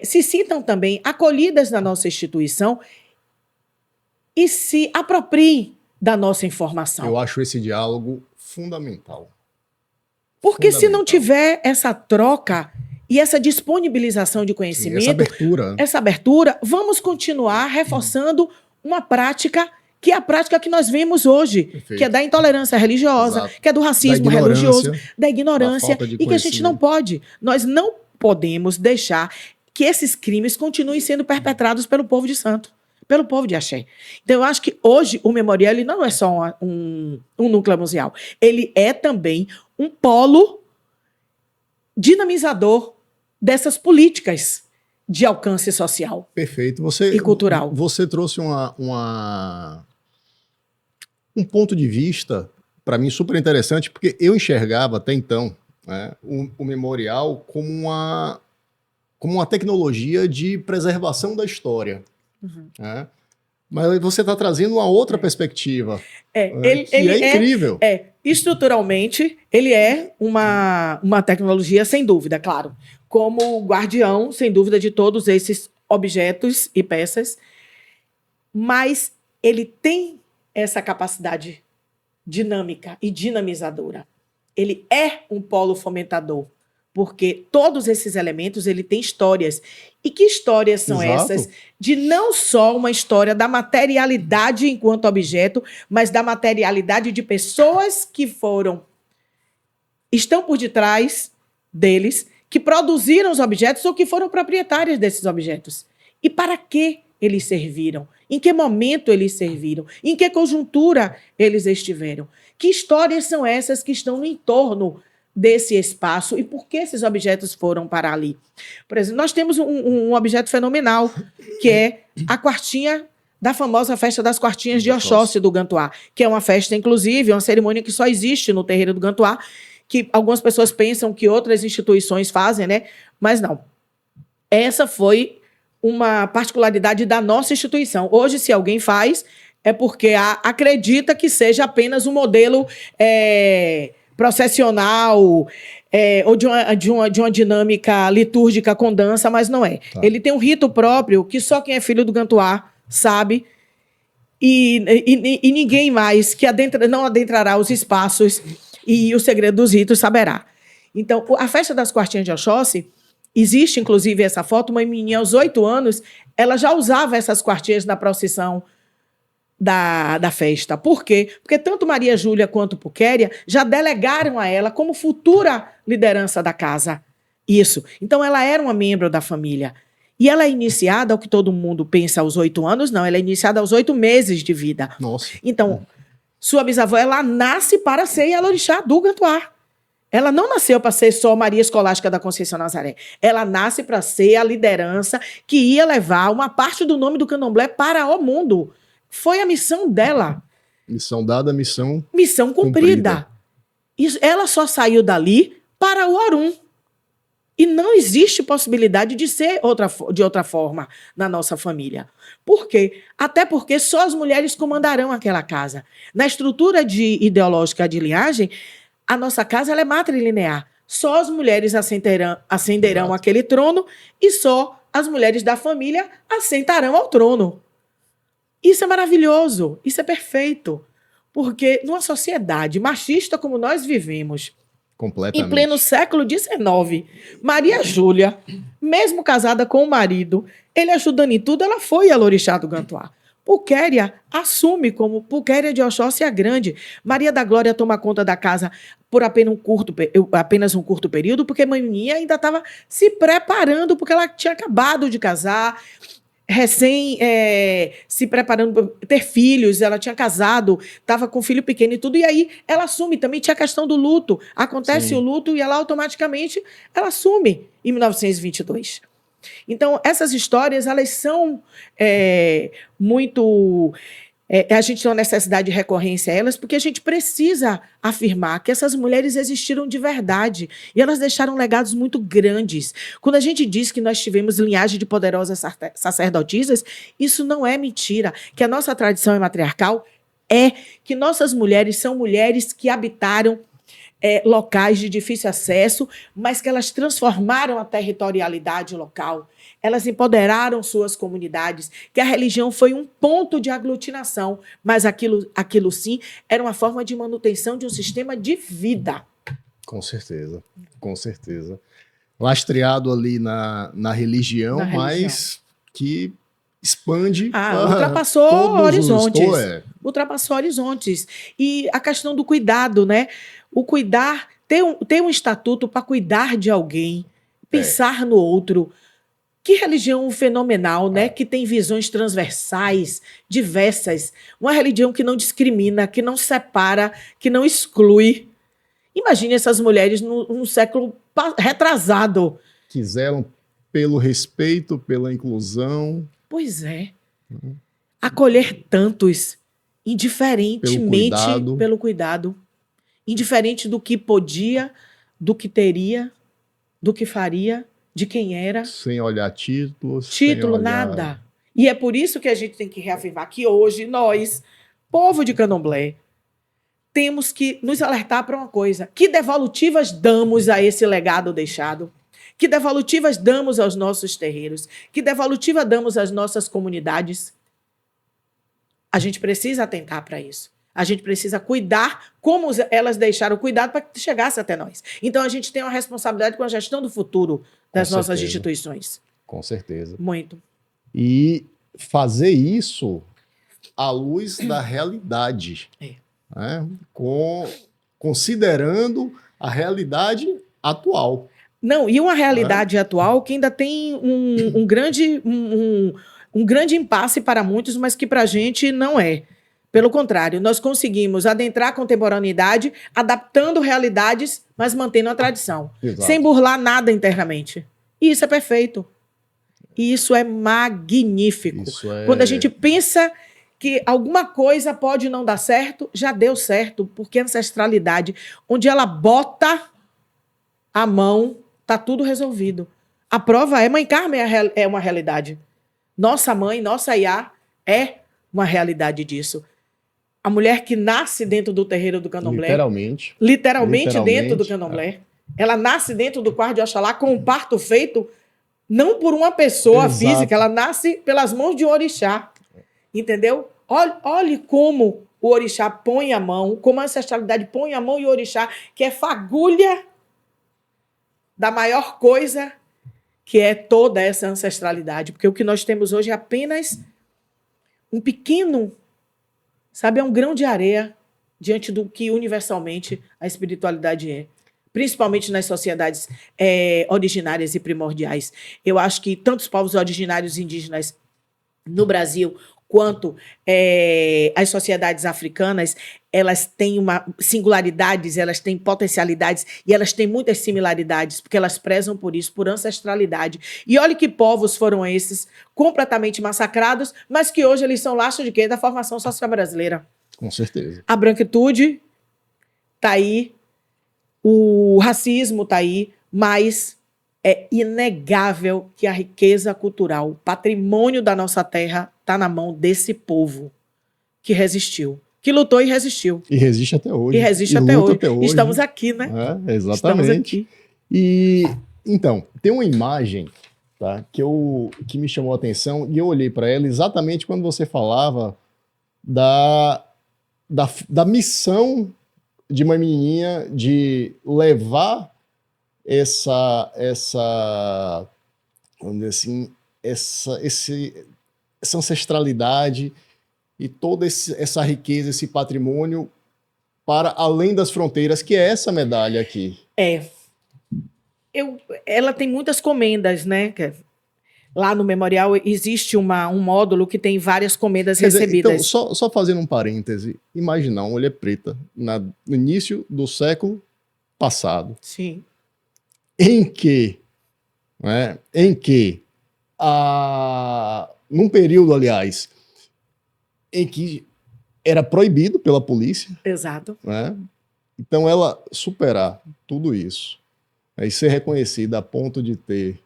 se sintam também acolhidas na nossa instituição e se apropriem da nossa informação. Eu acho esse diálogo fundamental. Porque se não tiver essa troca e essa disponibilização de conhecimento, sim, essa abertura, vamos continuar reforçando uma prática que é a prática que nós vemos hoje, Perfeito. Que é da intolerância religiosa, Exato. que é do racismo religioso, da ignorância, da e que a gente não pode. Nós não podemos deixar que esses crimes continuem sendo perpetrados pelo povo de santo, pelo povo de axé. Então, eu acho que hoje o memorial ele não é só um núcleo museal, ele é também um polo dinamizador dessas políticas de alcance social. Perfeito. E cultural. Você trouxe um ponto de vista, para mim, super interessante, porque eu enxergava até então, né, o memorial como uma tecnologia de preservação da história. Uhum. Né? Mas você está trazendo uma outra perspectiva. Ele é incrível. Estruturalmente, ele é uma tecnologia, sem dúvida, claro, como guardião, sem dúvida, de todos esses objetos e peças, mas ele tem essa capacidade dinâmica e dinamizadora. Ele é um polo fomentador, porque todos esses elementos ele tem histórias. E que histórias são Exato. essas? De não só uma história da materialidade enquanto objeto, mas da materialidade de pessoas que estão por detrás deles, que produziram os objetos ou que foram proprietárias desses objetos. E para que eles serviram? Em que momento eles serviram? Em que conjuntura eles estiveram? Que histórias são essas que estão no entorno desse espaço e por que esses objetos foram para ali? Por exemplo, nós temos um objeto fenomenal, que é a quartinha da famosa festa das quartinhas de Oxóssi do Gantuá, que é uma festa, inclusive, uma cerimônia que só existe no terreiro do Gantuá, que algumas pessoas pensam que outras instituições fazem, né? Mas não. Essa foi uma particularidade da nossa instituição. Hoje, se alguém faz, é porque acredita que seja apenas um modelo processional ou de uma dinâmica litúrgica com dança, mas não é. Tá. Ele tem um rito próprio que só quem é filho do Gantuá sabe e ninguém mais que não adentrará os espaços e o segredo dos ritos saberá. Então, a festa das quartinhas de Oxóssi, existe, inclusive, essa foto, uma menina aos 8 anos, ela já usava essas quartinhas na procissão da festa. Por quê? Porque tanto Maria Júlia quanto Puquéria já delegaram a ela como futura liderança da casa. Isso. Então, ela era uma membro da família. E ela é iniciada, ao que todo mundo pensa, aos 8 anos, não, ela é iniciada aos 8 meses de vida. Nossa. Então, sua bisavó, ela nasce para ser Yalorixá do Gantuá. Ela não nasceu para ser só Maria Escolástica da Conceição Nazaré. Ela nasce para ser a liderança que ia levar uma parte do nome do candomblé para o mundo. Foi a missão dela. Missão dada, missão Missão cumprida. Ela só saiu dali para o Orum. E não existe possibilidade de ser de outra forma na nossa família. Por quê? Até porque só as mulheres comandarão aquela casa. Na estrutura ideológica de linhagem, a nossa casa ela é matrilinear. Só as mulheres ascenderão aquele trono e só as mulheres da família assentarão ao trono. Isso é maravilhoso, isso é perfeito. Porque numa sociedade machista como nós vivemos, completamente. em pleno século XIX, Maria Júlia, mesmo casada com o marido, ele ajudando em tudo, ela foi a Lorixá do Gantuá. Pulquéria assume como Pulquéria de Oxóssi a Grande. Maria da Glória toma conta da casa por apenas um curto período, porque Maninha ainda estava se preparando, porque ela tinha acabado de casar, se preparando para ter filhos, ela tinha casado, estava com filho pequeno e tudo, e aí ela assume, também tinha a questão do luto, acontece o luto e ela automaticamente, ela assume em 1922. Então, essas histórias, elas são muito... a gente tem uma necessidade de recorrência a elas, porque a gente precisa afirmar que essas mulheres existiram de verdade e elas deixaram legados muito grandes. Quando a gente diz que nós tivemos linhagem de poderosas sacerdotisas, isso não é mentira. Que a nossa tradição é matriarcal, que nossas mulheres são mulheres que habitaram locais de difícil acesso, mas que elas transformaram a territorialidade local, elas empoderaram suas comunidades, que a religião foi um ponto de aglutinação, mas aquilo sim era uma forma de manutenção de um sistema de vida. Com certeza, com certeza. Lastreado ali na religião, mas que expande. Ultrapassou horizontes. Ultrapassou horizontes. E a questão do cuidado, né? O cuidar, ter um estatuto para cuidar de alguém, pensar no outro. Que religião fenomenal, né? Que tem visões transversais, diversas. Uma religião que não discrimina, que não separa, que não exclui. Imagine essas mulheres no século retrasado. Quiseram pelo respeito, pela inclusão. Pois é. Acolher tantos, indiferentemente pelo cuidado. Indiferente do que podia, do que teria, do que faria, de quem era. Sem olhar títulos. Título, nada. E é por isso que a gente tem que reafirmar que hoje nós, povo de Candomblé, temos que nos alertar para uma coisa. Que devolutivas damos a esse legado deixado? Que devolutivas damos aos nossos terreiros? Que devolutiva damos às nossas comunidades? A gente precisa atentar para isso. A gente precisa cuidar como elas deixaram cuidado para que chegasse até nós. Então, a gente tem uma responsabilidade com a gestão do futuro das nossas instituições. Com certeza. Muito. E fazer isso à luz da realidade. Né? Considerando a realidade atual. Não, e uma realidade atual que ainda tem um grande impasse para muitos, mas que para a gente não é. Pelo contrário, nós conseguimos adentrar a contemporaneidade, adaptando realidades, mas mantendo a tradição. Exato. Sem burlar nada internamente. E isso é perfeito. E isso é magnífico. Quando a gente pensa que alguma coisa pode não dar certo, já deu certo, porque a ancestralidade, onde ela bota a mão, está tudo resolvido. A prova é Mãe Carmen é uma realidade. Nossa mãe, nossa Iá é uma realidade disso. A mulher que nasce dentro do terreiro do Candomblé. Literalmente dentro do Candomblé. Ela nasce dentro do quarto de Oxalá com um parto feito não por uma pessoa física, ela nasce pelas mãos de um orixá. Entendeu? Olhe como o orixá põe a mão, como a ancestralidade põe a mão e o orixá, que é fagulha da maior coisa que é toda essa ancestralidade. Porque o que nós temos hoje é apenas um pequeno... Sabe, é um grão de areia diante do que universalmente a espiritualidade é. Principalmente nas sociedades originárias e primordiais. Eu acho que tanto os povos originários e indígenas no Brasil, quanto as sociedades africanas, elas têm singularidades, elas têm potencialidades e elas têm muitas similaridades, porque elas prezam por isso, por ancestralidade. E olha que povos foram esses, completamente massacrados, mas que hoje eles são lastro de quê? Da formação social brasileira. Com certeza. A branquitude está aí, o racismo está aí, mas é inegável que a riqueza cultural, o patrimônio da nossa terra, está na mão desse povo que resistiu, que lutou e resistiu. E resiste até hoje. E resiste E até luta hoje. até hoje. Estamos aqui, né? Exatamente. Estamos aqui. E, então, tem uma imagem, tá, que me chamou a atenção e eu olhei para ela exatamente quando você falava da missão de uma menininha de levar essa vamos dizer assim, essa ancestralidade e toda essa riqueza, esse patrimônio para além das fronteiras, que é essa medalha aqui. Ela tem muitas comendas, né? Lá no memorial existe um módulo que tem várias comendas recebidas. Então, só fazendo um parêntese, imagina uma mulher preta no início do século passado. Sim. Em que num período, aliás, em que era proibido pela polícia. Exato. Né? Então, ela superar tudo isso e ser reconhecida a ponto de ter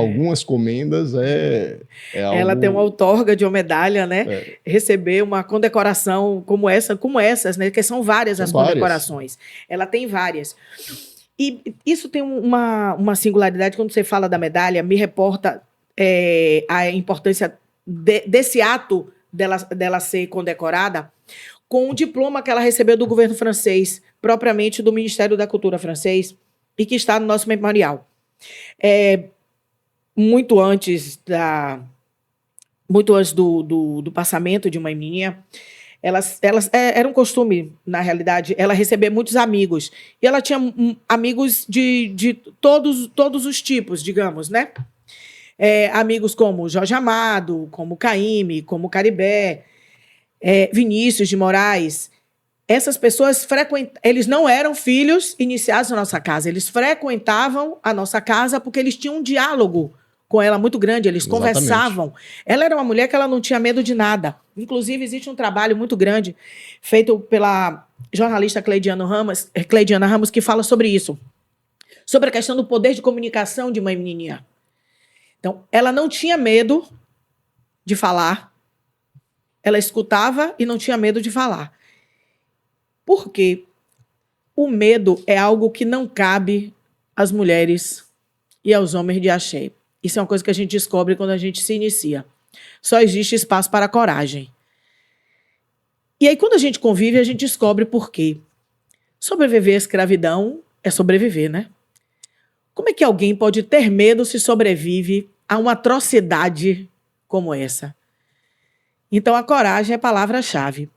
algumas comendas é algo... Ela tem uma outorga de uma medalha, né? Receber uma condecoração como essas, né? Que são várias as condecorações. Ela tem várias. E isso tem uma singularidade, quando você fala da medalha, me reporta a importância desse ato dela ser condecorada com o diploma que ela recebeu do governo francês, propriamente do Ministério da Cultura francês, e que está no nosso memorial. Muito antes do passamento de uma menininha, era um costume, na realidade, ela receber muitos amigos. E ela tinha amigos de todos os tipos, digamos, né? Amigos como Jorge Amado, como Caymmi, como Caribé, Vinícius de Moraes. Essas pessoas eles não eram filhos iniciados na nossa casa, eles frequentavam a nossa casa porque eles tinham um diálogo com ela muito grande, eles conversavam. Ela era uma mulher que ela não tinha medo de nada. Inclusive, existe um trabalho muito grande feito pela jornalista Cleidiana Ramos, que fala sobre isso, sobre a questão do poder de comunicação de mãe menininha. Então, ela não tinha medo de falar, ela escutava e não tinha medo de falar. Porque o medo é algo que não cabe às mulheres e aos homens de axé. Isso é uma coisa que a gente descobre quando a gente se inicia. Só existe espaço para a coragem. E aí, quando a gente convive, a gente descobre por quê. Sobreviver à escravidão é sobreviver, né? Como é que alguém pode ter medo se sobrevive a uma atrocidade como essa? Então, a coragem é a palavra-chave.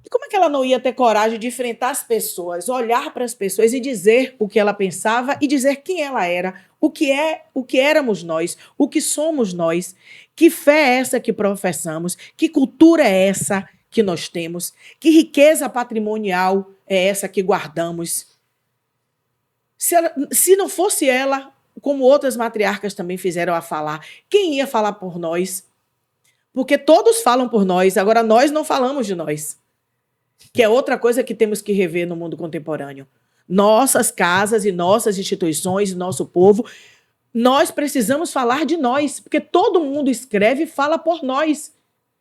E como é que ela não ia ter coragem de enfrentar as pessoas, olhar para as pessoas e dizer o que ela pensava e dizer quem ela era, o que éramos nós, o que somos nós, que fé é essa que professamos, que cultura é essa que nós temos, que riqueza patrimonial é essa que guardamos. Se não fosse ela, como outras matriarcas também fizeram a falar, quem ia falar por nós? Porque todos falam por nós, agora nós não falamos de nós. Que é outra coisa que temos que rever no mundo contemporâneo. Nossas casas e nossas instituições, nosso povo, nós precisamos falar de nós, porque todo mundo escreve e fala por nós.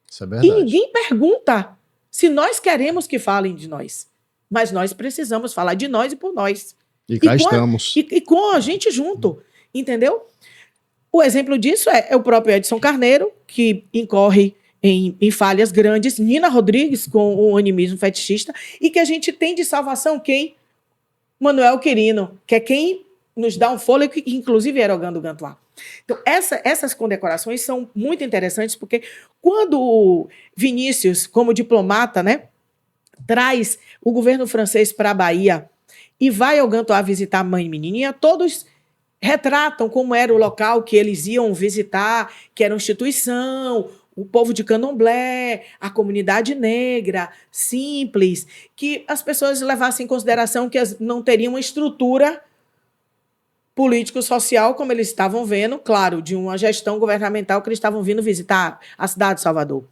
Isso é verdade. E ninguém pergunta se nós queremos que falem de nós. Mas nós precisamos falar de nós e por nós. E cá estamos. E com a gente junto, entendeu? O exemplo disso é o próprio Edson Carneiro, que incorre em falhas grandes, Nina Rodrigues com o animismo fetichista, e que a gente tem de salvação quem? Manuel Quirino, que é quem nos dá um fôlego, que inclusive era o Gando Gantuá. Então, essas condecorações são muito interessantes, porque quando o Vinícius, como diplomata, né, traz o governo francês para a Bahia e vai ao Gantuá visitar a mãe menininha, todos retratam como era o local que eles iam visitar, que era uma instituição, o povo de Candomblé, a comunidade negra, simples, que as pessoas levassem em consideração que não teriam uma estrutura político-social, como eles estavam vendo, claro, de uma gestão governamental que eles estavam vindo visitar a cidade de Salvador.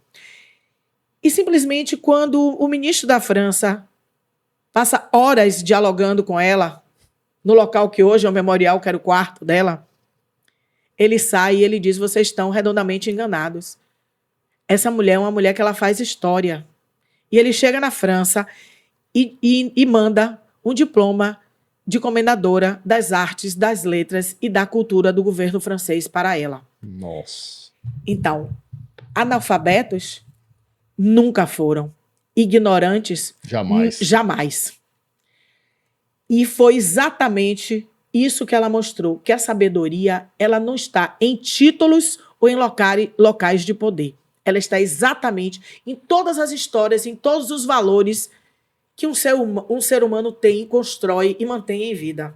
E simplesmente quando o ministro da França passa horas dialogando com ela, no local que hoje é o memorial, que era o quarto dela, ele sai e ele diz: vocês estão redondamente enganados. Essa mulher é uma mulher que ela faz história. E ele chega na França e manda um diploma de comendadora das artes, das letras e da cultura do governo francês para ela. Nossa. Então, analfabetos nunca foram. Ignorantes, Jamais. Jamais. E foi exatamente isso que ela mostrou, que a sabedoria ela não está em títulos ou em locais de poder. Ela está exatamente em todas as histórias, em todos os valores que um ser humano tem, constrói e mantém em vida.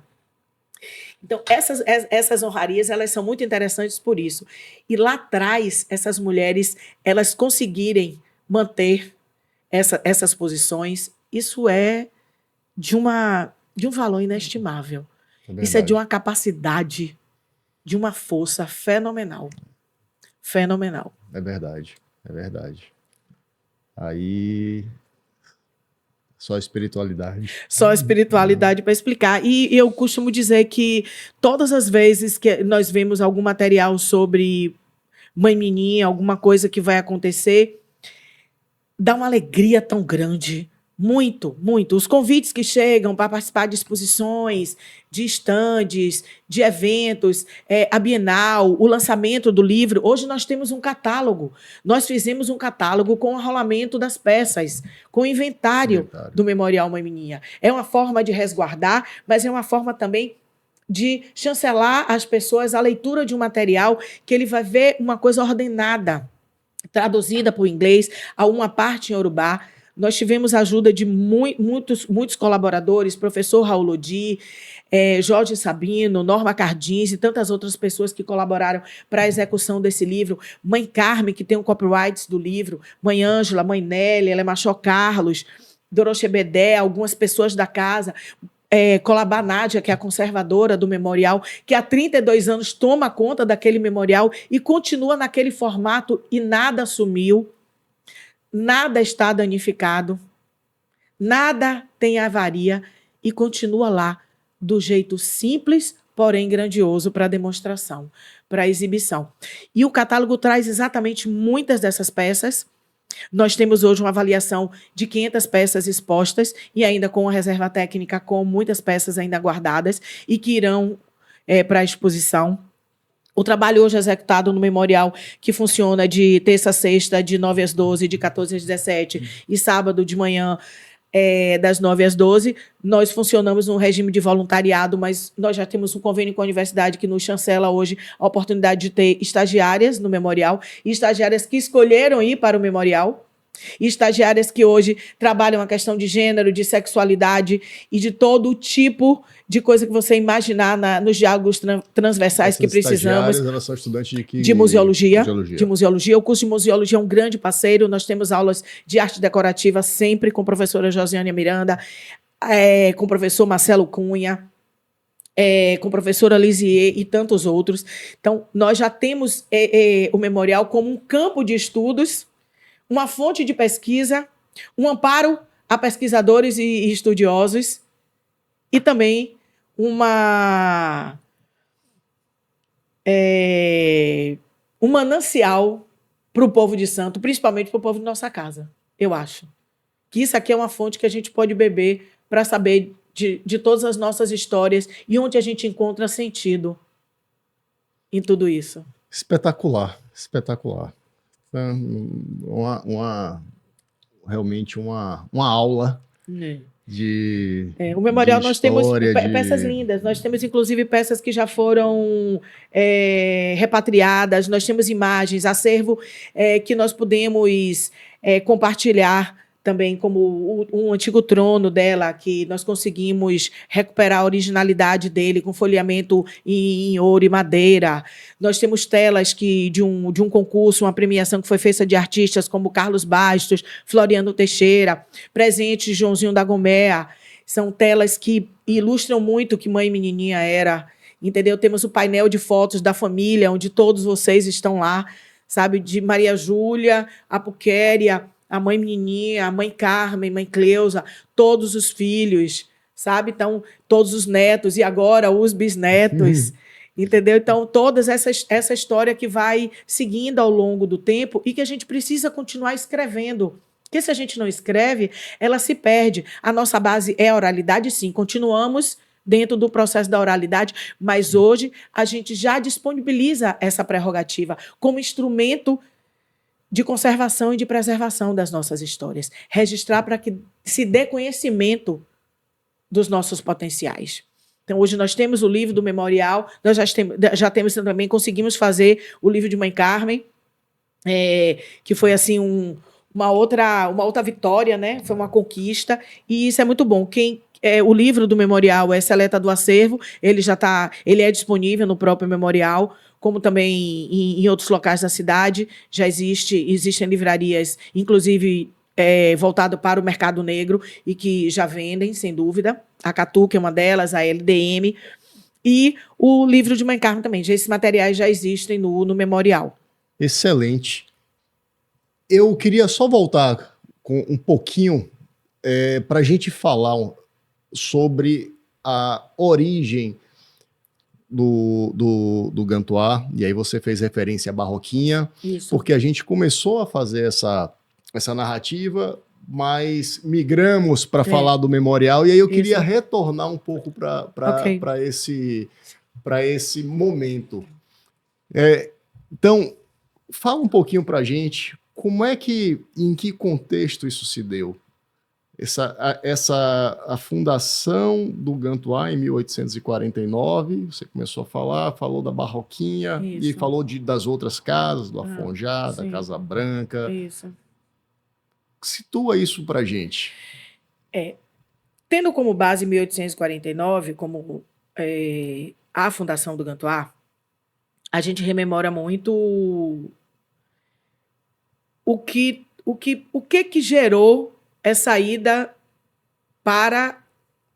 Então, essas honrarias, elas são muito interessantes por isso. E lá atrás, essas mulheres, elas conseguirem manter essas posições, isso é de um valor inestimável. Isso é de uma capacidade, de uma força fenomenal. Fenomenal. É verdade, é verdade. Aí... Só espiritualidade. Só espiritualidade para explicar. E eu costumo dizer que todas as vezes que nós vemos algum material sobre Mãe Meninha, alguma coisa que vai acontecer, dá uma alegria tão grande. Muito, muito. Os convites que chegam para participar de exposições, de estandes, de eventos, a Bienal, o lançamento do livro. Hoje nós temos um catálogo. Nós fizemos um catálogo com o rolamento das peças, com o inventário do Memorial Mãe Meninha. É uma forma de resguardar, mas é uma forma também de chancelar as pessoas a leitura de um material que ele vai ver uma coisa ordenada, traduzida para o inglês, a uma parte em Yorubá. Nós tivemos a ajuda de muitos colaboradores, professor Raul Lodi, Jorge Sabino, Norma Cardins e tantas outras pessoas que colaboraram para a execução desse livro. Mãe Carmen, que tem o copyright do livro, Mãe Ângela, Mãe Nélia, Lemachó Carlos, Doroche Bedé, algumas pessoas da casa, Colabá Nádia, que é a conservadora do memorial, que há 32 anos toma conta daquele memorial e continua naquele formato e nada sumiu. Nada está danificado, nada tem avaria e continua lá do jeito simples, porém grandioso para demonstração, para exibição. E o catálogo traz exatamente muitas dessas peças. Nós temos hoje uma avaliação de 500 peças expostas e ainda com a reserva técnica com muitas peças ainda guardadas e que irão para a exposição. O trabalho hoje executado no memorial, que funciona de terça a sexta, de 9 às 12, de 14 às 17, e sábado de manhã, das 9 às 12, nós funcionamos num regime de voluntariado, mas nós já temos um convênio com a universidade que nos chancela hoje a oportunidade de ter estagiárias no memorial, e estagiárias que escolheram ir para o memorial, e estagiárias que hoje trabalham a questão de gênero, de sexualidade e de todo tipo de coisa que você imaginar nos diálogos transversais que precisamos. Elas são estudantes de que? De museologia. De museologia. O curso de museologia é um grande parceiro. Nós temos aulas de arte decorativa sempre com a professora Josiane Miranda, com o professor Marcelo Cunha, com a professora Lisier e tantos outros. Então, nós já temos o memorial como um campo de estudos, uma fonte de pesquisa, um amparo a pesquisadores e estudiosos e também um manancial para o povo de Santo, principalmente para o povo de nossa casa, eu acho. Que isso aqui é uma fonte que a gente pode beber para saber de todas as nossas histórias e onde a gente encontra sentido em tudo isso. Espetacular, espetacular. Realmente uma aula de o memorial de nós temos história, peças lindas, nós temos inclusive peças que já foram repatriadas, nós temos imagens, acervo que nós podemos compartilhar também, como um antigo trono dela, que nós conseguimos recuperar a originalidade dele, com folheamento em ouro e madeira. Nós temos telas de um concurso, uma premiação que foi feita de artistas como Carlos Bastos, Floriano Teixeira, presentes de Joãozinho da Gomea. São telas que ilustram muito o que Mãe Menininha era. entendeu? Temos o painel de fotos da família, onde todos vocês estão lá, sabe? De Maria Júlia, a Puquéria, a mãe Menininha, a mãe Carmen, mãe Cleusa, todos os filhos, sabe? Então, todos os netos e agora os bisnetos, entendeu? Então, toda essa história que vai seguindo ao longo do tempo e que a gente precisa continuar escrevendo. Porque se a gente não escreve, ela se perde. A nossa base é a oralidade, sim. Continuamos dentro do processo da oralidade, mas hoje a gente já disponibiliza essa prerrogativa como instrumento de conservação e de preservação das nossas histórias. Registrar para que se dê conhecimento dos nossos potenciais. Então, hoje nós temos o livro do memorial, nós já temos também, conseguimos fazer o livro de Mãe Carmen, que foi assim uma outra vitória, né? Foi uma conquista, e isso é muito bom. O livro do memorial é Seleta do Acervo, ele é disponível no próprio memorial, como também em outros locais da cidade. Já existem livrarias, inclusive voltado para o mercado negro, e que já vendem, sem dúvida. A Catu, que é uma delas, a LDM, e o livro de Mãe Carmen também. Esses materiais já existem no memorial. Excelente. Eu queria só voltar com um pouquinho para a gente falar sobre a origem do Gantuá, e aí você fez referência à Barroquinha, Isso. Porque a gente começou a fazer essa narrativa, mas migramos para falar do memorial, e aí eu queria retornar um pouco para esse momento. Então, fala um pouquinho para a gente em que contexto isso se deu? A fundação do Gantuá em 1849, você começou a falou da Barroquinha, e falou das outras casas, do Afonjá, da Casa Branca. Isso. Situa isso para a gente. Tendo como base 1849, como a fundação do Gantuá, a gente rememora muito o que gerou essa ida para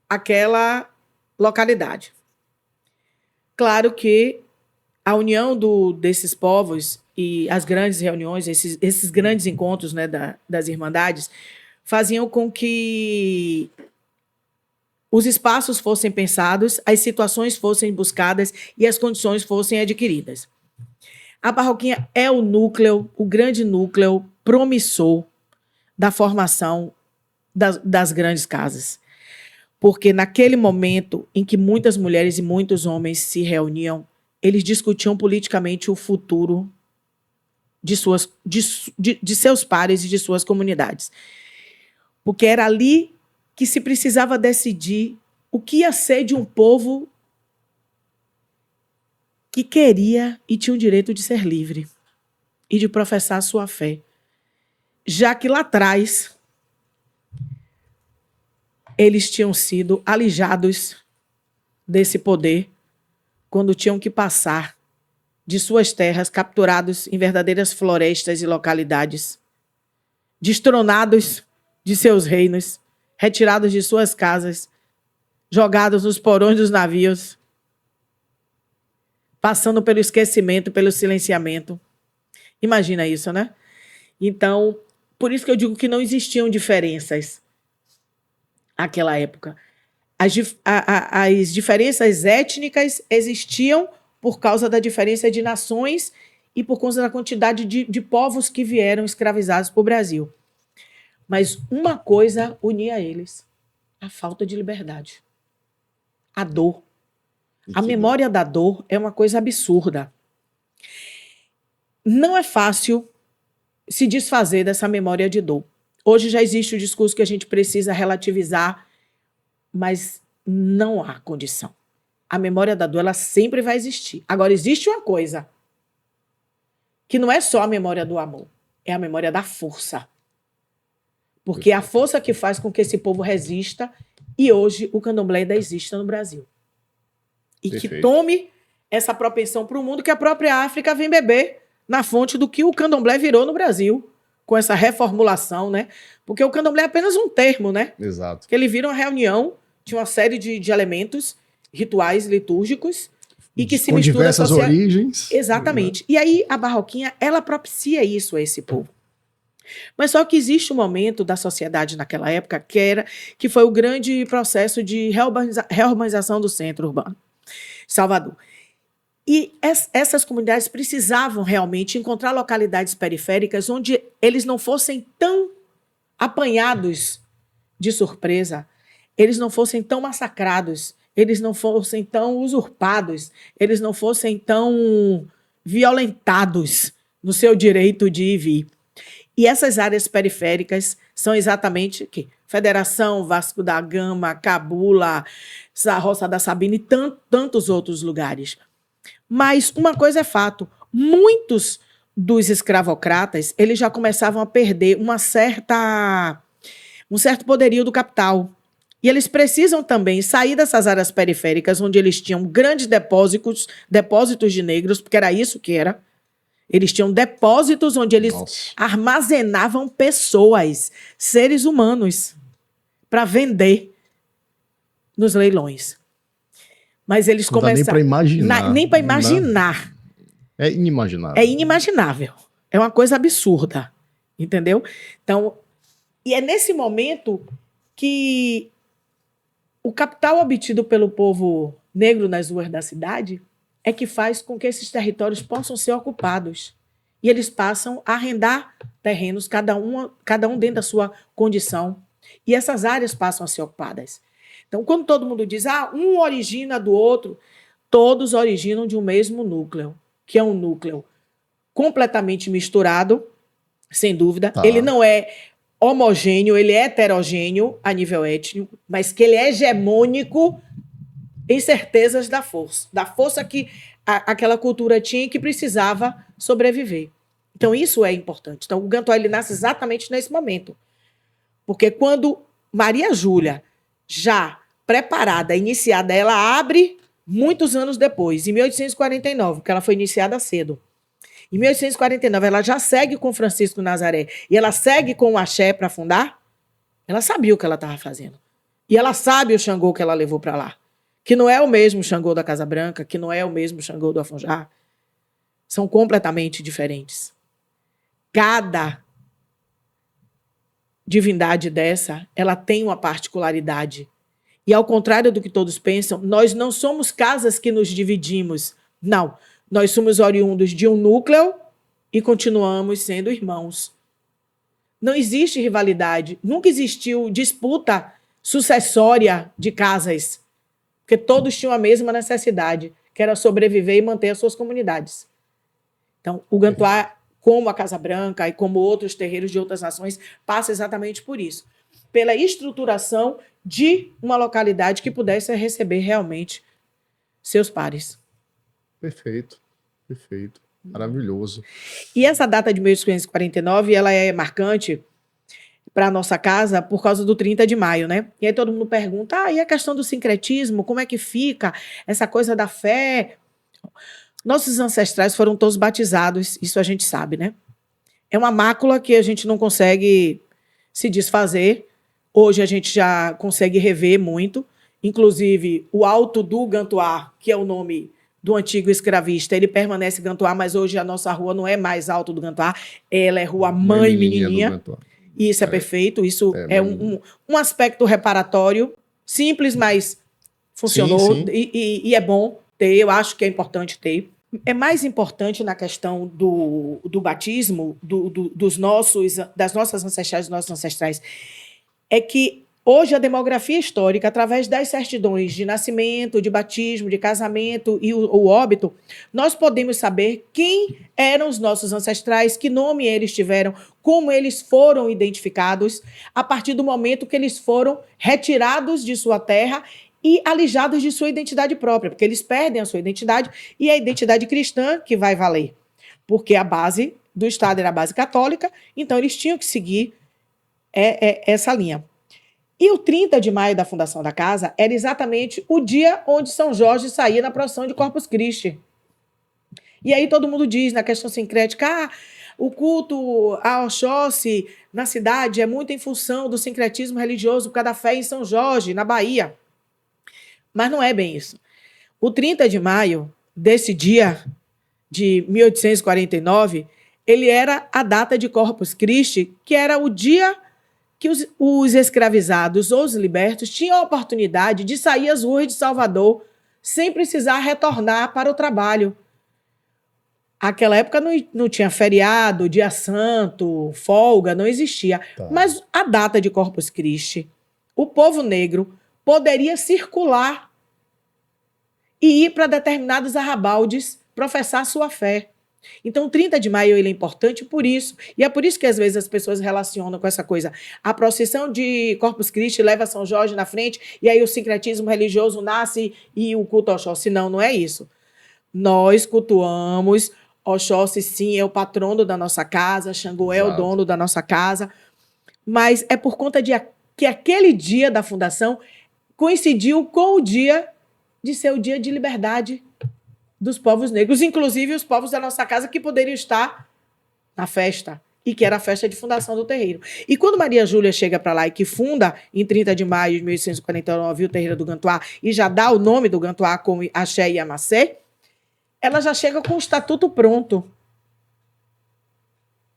aquela localidade. Claro que a união desses povos e as grandes reuniões, esses grandes encontros, né, das irmandades, faziam com que os espaços fossem pensados, as situações fossem buscadas e as condições fossem adquiridas. A Barroquinha é o grande núcleo promissor da formação das grandes casas. Porque naquele momento em que muitas mulheres e muitos homens se reuniam, eles discutiam politicamente o futuro de seus pares e de suas comunidades. Porque era ali que se precisava decidir o que ia ser de um povo que queria e tinha o direito de ser livre e de professar a sua fé. Já que lá atrás eles tinham sido alijados desse poder quando tinham que passar de suas terras, capturados em verdadeiras florestas e localidades, destronados de seus reinos, retirados de suas casas, jogados nos porões dos navios, passando pelo esquecimento, pelo silenciamento. Imagina isso, né? Então, por isso que eu digo que não existiam diferenças naquela época. As diferenças étnicas existiam por causa da diferença de nações e por causa da quantidade de povos que vieram escravizados para o Brasil. Mas uma coisa unia eles: a falta de liberdade, a dor. A memória da dor é uma coisa absurda. Não é fácil se desfazer dessa memória de dor. Hoje já existe o discurso que a gente precisa relativizar, mas não há condição. A memória da dor, ela sempre vai existir. Agora, existe uma coisa que não é só a memória do amor, é a memória da força. Porque é a força que faz com que esse povo resista e hoje o candomblé ainda exista no Brasil. E que tome essa propensão para o mundo que a própria África vem beber na fonte do que o candomblé virou no Brasil, com essa reformulação, né? Porque o candomblé é apenas um termo, né? Exato. Que ele vira uma reunião de uma série de elementos rituais litúrgicos e que se Com mistura diversas origens. Exatamente. E aí a barroquinha, ela propicia isso a esse povo. Mas só que existe um momento da sociedade naquela época que foi o grande processo de reurbanização do centro urbano, Salvador. E essas comunidades precisavam realmente encontrar localidades periféricas onde eles não fossem tão apanhados de surpresa, eles não fossem tão massacrados, eles não fossem tão usurpados, eles não fossem tão violentados no seu direito de ir e vir. E essas áreas periféricas são exatamente aqui, Federação, Vasco da Gama, Cabula, Roça da Sabina e tantos outros lugares. Mas uma coisa é fato, muitos dos escravocratas, eles já começavam a perder um certo poderio do capital. E eles precisam também sair dessas áreas periféricas, onde eles tinham grandes depósitos de negros, porque era isso que era. Eles tinham depósitos onde eles armazenavam pessoas, seres humanos, para vender nos leilões. Mas eles começaram... Nem para imaginar. Nem para imaginar. É inimaginável. É inimaginável. É uma coisa absurda. Entendeu? Então, e é nesse momento que o capital obtido pelo povo negro nas ruas da cidade é que faz com que esses territórios possam ser ocupados. E eles passam a arrendar terrenos, cada um dentro da sua condição. E essas áreas passam a ser ocupadas. Então, quando todo mundo diz, um origina do outro, todos originam de um mesmo núcleo, que é um núcleo completamente misturado, sem dúvida. Tá. Ele não é homogêneo, ele é heterogêneo a nível étnico, mas que ele é hegemônico em certezas da força que aquela cultura tinha e que precisava sobreviver. Então, isso é importante. Então, o Gantuá ele nasce exatamente nesse momento. Porque quando Maria Júlia, já preparada, iniciada, ela abre muitos anos depois, em 1849, porque ela foi iniciada cedo. Em 1849, ela já segue com Francisco Nazaré e ela segue com o axé para fundar. Ela sabia o que ela estava fazendo. E ela sabe o Xangô que ela levou para lá. Que não é o mesmo Xangô da Casa Branca, que não é o mesmo Xangô do Afonjá. São completamente diferentes. Cada divindade dessa, ela tem uma particularidade. E ao contrário do que todos pensam, nós não somos casas que nos dividimos. Não. Nós somos oriundos de um núcleo e continuamos sendo irmãos. Não existe rivalidade. Nunca existiu disputa sucessória de casas. Porque todos tinham a mesma necessidade, que era sobreviver e manter as suas comunidades. Então, o Gantuá, como a Casa Branca e como outros terreiros de outras nações, passa exatamente por isso. Pela estruturação de uma localidade que pudesse receber realmente seus pares. Perfeito, perfeito, maravilhoso. E essa data de 1849, ela é marcante para a nossa casa por causa do 30 de maio, né? E aí todo mundo pergunta, e a questão do sincretismo, como é que fica essa coisa da fé? Nossos ancestrais foram todos batizados, isso a gente sabe, né? É uma mácula que a gente não consegue se desfazer. Hoje a gente já consegue rever muito. Inclusive, o Alto do Gantuá, que é o nome do antigo escravista, ele permanece Gantuá, mas hoje a nossa rua não é mais Alto do Gantuá, ela é Rua Mãe Menininha. E isso é perfeito, isso é um aspecto reparatório, simples, mas funcionou. Sim. E é bom ter, eu acho que é importante ter. É mais importante na questão do batismo, das nossas ancestrais, dos nossos ancestrais, é que hoje a demografia histórica, através das certidões de nascimento, de batismo, de casamento e o óbito, nós podemos saber quem eram os nossos ancestrais, que nome eles tiveram, como eles foram identificados, a partir do momento que eles foram retirados de sua terra e alijados de sua identidade própria, porque eles perdem a sua identidade e a identidade cristã que vai valer, porque a base do Estado era a base católica, então eles tinham que seguir essa linha. E o 30 de maio da fundação da casa era exatamente o dia onde São Jorge saía na procissão de Corpus Christi. E aí todo mundo diz, na questão sincrética, o culto a Oxóssi na cidade é muito em função do sincretismo religioso por causa da fé em São Jorge, na Bahia. Mas não é bem isso. O 30 de maio desse dia de 1849, ele era a data de Corpus Christi, que era o dia que os escravizados ou os libertos tinham a oportunidade de sair às ruas de Salvador sem precisar retornar para o trabalho. Aquela época não tinha feriado, dia santo, folga, não existia. Tá. Mas a data de Corpus Christi, o povo negro poderia circular e ir para determinados arrabaldes professar sua fé. Então, o 30 de maio ele é importante por isso. E é por isso que, às vezes, as pessoas relacionam com essa coisa. A procissão de Corpus Christi leva São Jorge na frente, e aí o sincretismo religioso nasce e o culto ao Oxóssi. Não, não é isso. Nós cultuamos Oxóssi, sim, é o patrono da nossa casa, Xangô é o dono da nossa casa, mas é por conta de que aquele dia da fundação coincidiu com o dia de ser o dia de liberdade dos povos negros, inclusive os povos da nossa casa que poderiam estar na festa, e que era a festa de fundação do terreiro. E quando Maria Júlia chega para lá e que funda, em 30 de maio de 1849, o terreiro do Gantuá, e já dá o nome do Gantuá como Axé e Amacê, ela já chega com o estatuto pronto.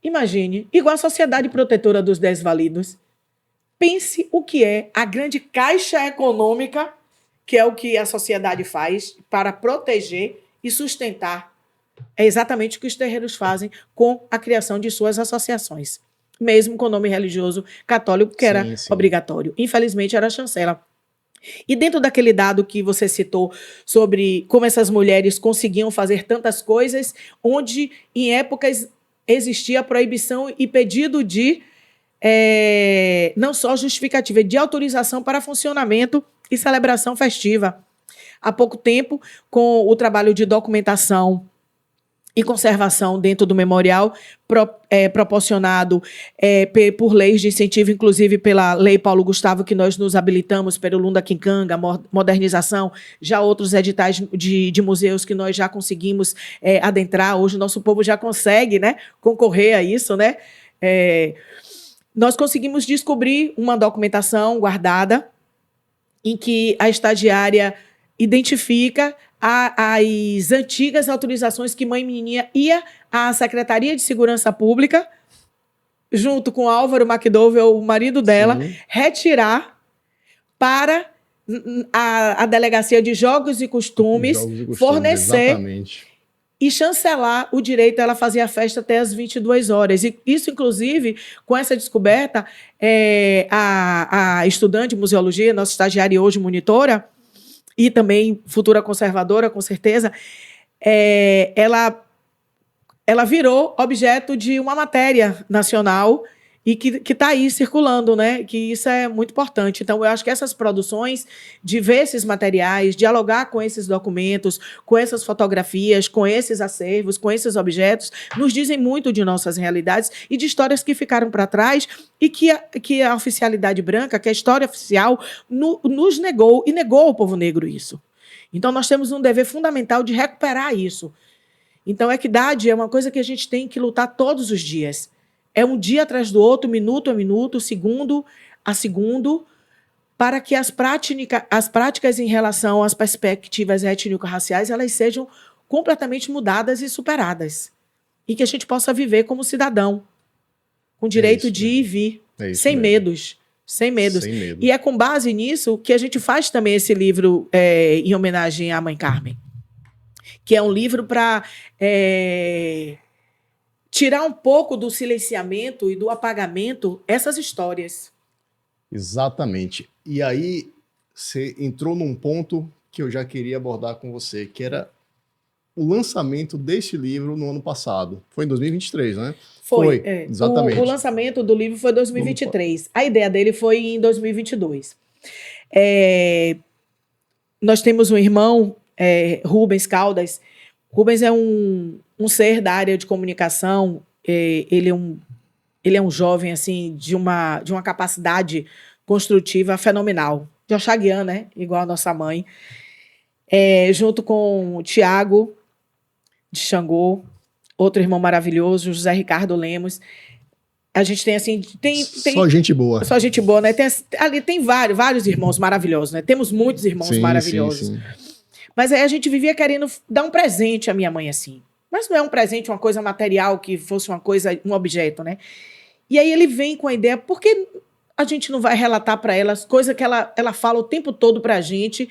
Imagine, igual a Sociedade Protetora dos Desvalidos. Pense o que é a grande caixa econômica, que é o que a sociedade faz para proteger e sustentar. É exatamente o que os terreiros fazem com a criação de suas associações, mesmo com o nome religioso católico, que era obrigatório. Infelizmente, era a chancela. E dentro daquele dado que você citou sobre como essas mulheres conseguiam fazer tantas coisas, onde em épocas existia proibição e pedido de não só justificativa, de autorização para funcionamento e celebração festiva. Há pouco tempo, com o trabalho de documentação e conservação dentro do memorial, proporcionado por leis de incentivo, inclusive pela Lei Paulo Gustavo, que nós nos habilitamos, pelo Lunda Quincanga, modernização, já outros editais de museus que nós já conseguimos adentrar. Hoje o nosso povo já consegue, né, concorrer a isso, né? Nós conseguimos descobrir uma documentação guardada em que a estagiária identifica as antigas autorizações que Mãe Menininha ia à Secretaria de Segurança Pública, junto com Álvaro McDowell, o marido dela, retirar para a Delegacia de Jogos e Costumes, fornecer exatamente. E chancelar o direito a ela fazer a festa até as 22 horas. E isso, inclusive, com essa descoberta, a estudante de museologia, nossa estagiária e hoje monitora, e também futura conservadora, com certeza, ela virou objeto de uma matéria nacional e que está aí circulando, né? Que isso é muito importante. Então, eu acho que essas produções, de ver esses materiais, dialogar com esses documentos, com essas fotografias, com esses acervos, com esses objetos, nos dizem muito de nossas realidades e de histórias que ficaram para trás e que a oficialidade branca, que a história oficial, nos negou e negou ao povo negro isso. Então, nós temos um dever fundamental de recuperar isso. Então, equidade é uma coisa que a gente tem que lutar todos os dias. É um dia atrás do outro, minuto a minuto, segundo a segundo, para que as práticas em relação às perspectivas étnico-raciais elas sejam completamente mudadas e superadas. E que a gente possa viver como cidadão, com direito de ir e vir, sem medos. Sem medos. E é com base nisso que a gente faz também esse livro em homenagem à Mãe Carmen, que é um livro para tirar um pouco do silenciamento e do apagamento essas histórias. Exatamente. E aí você entrou num ponto que eu já queria abordar com você, que era o lançamento deste livro no ano passado. Foi em 2023, né? Foi. Exatamente. O lançamento do livro foi em 2023. A ideia dele foi em 2022. Nós temos um irmão, Rubens Caldas. Rubens é um ser da área de comunicação. Ele é um jovem assim, de uma capacidade construtiva fenomenal. De Oxaguian, né? Igual a nossa mãe. Junto com o Tiago de Xangô, outro irmão maravilhoso, José Ricardo Lemos. A gente tem assim... Só gente boa. Só gente boa, né? Ali tem vários irmãos maravilhosos, né? Temos muitos irmãos maravilhosos. Sim. Mas aí a gente vivia querendo dar um presente à minha mãe, assim. Mas não é um presente, uma coisa material, que fosse uma coisa, um objeto, né? E aí ele vem com a ideia, por que a gente não vai relatar para ela as coisas que ela fala o tempo todo pra gente?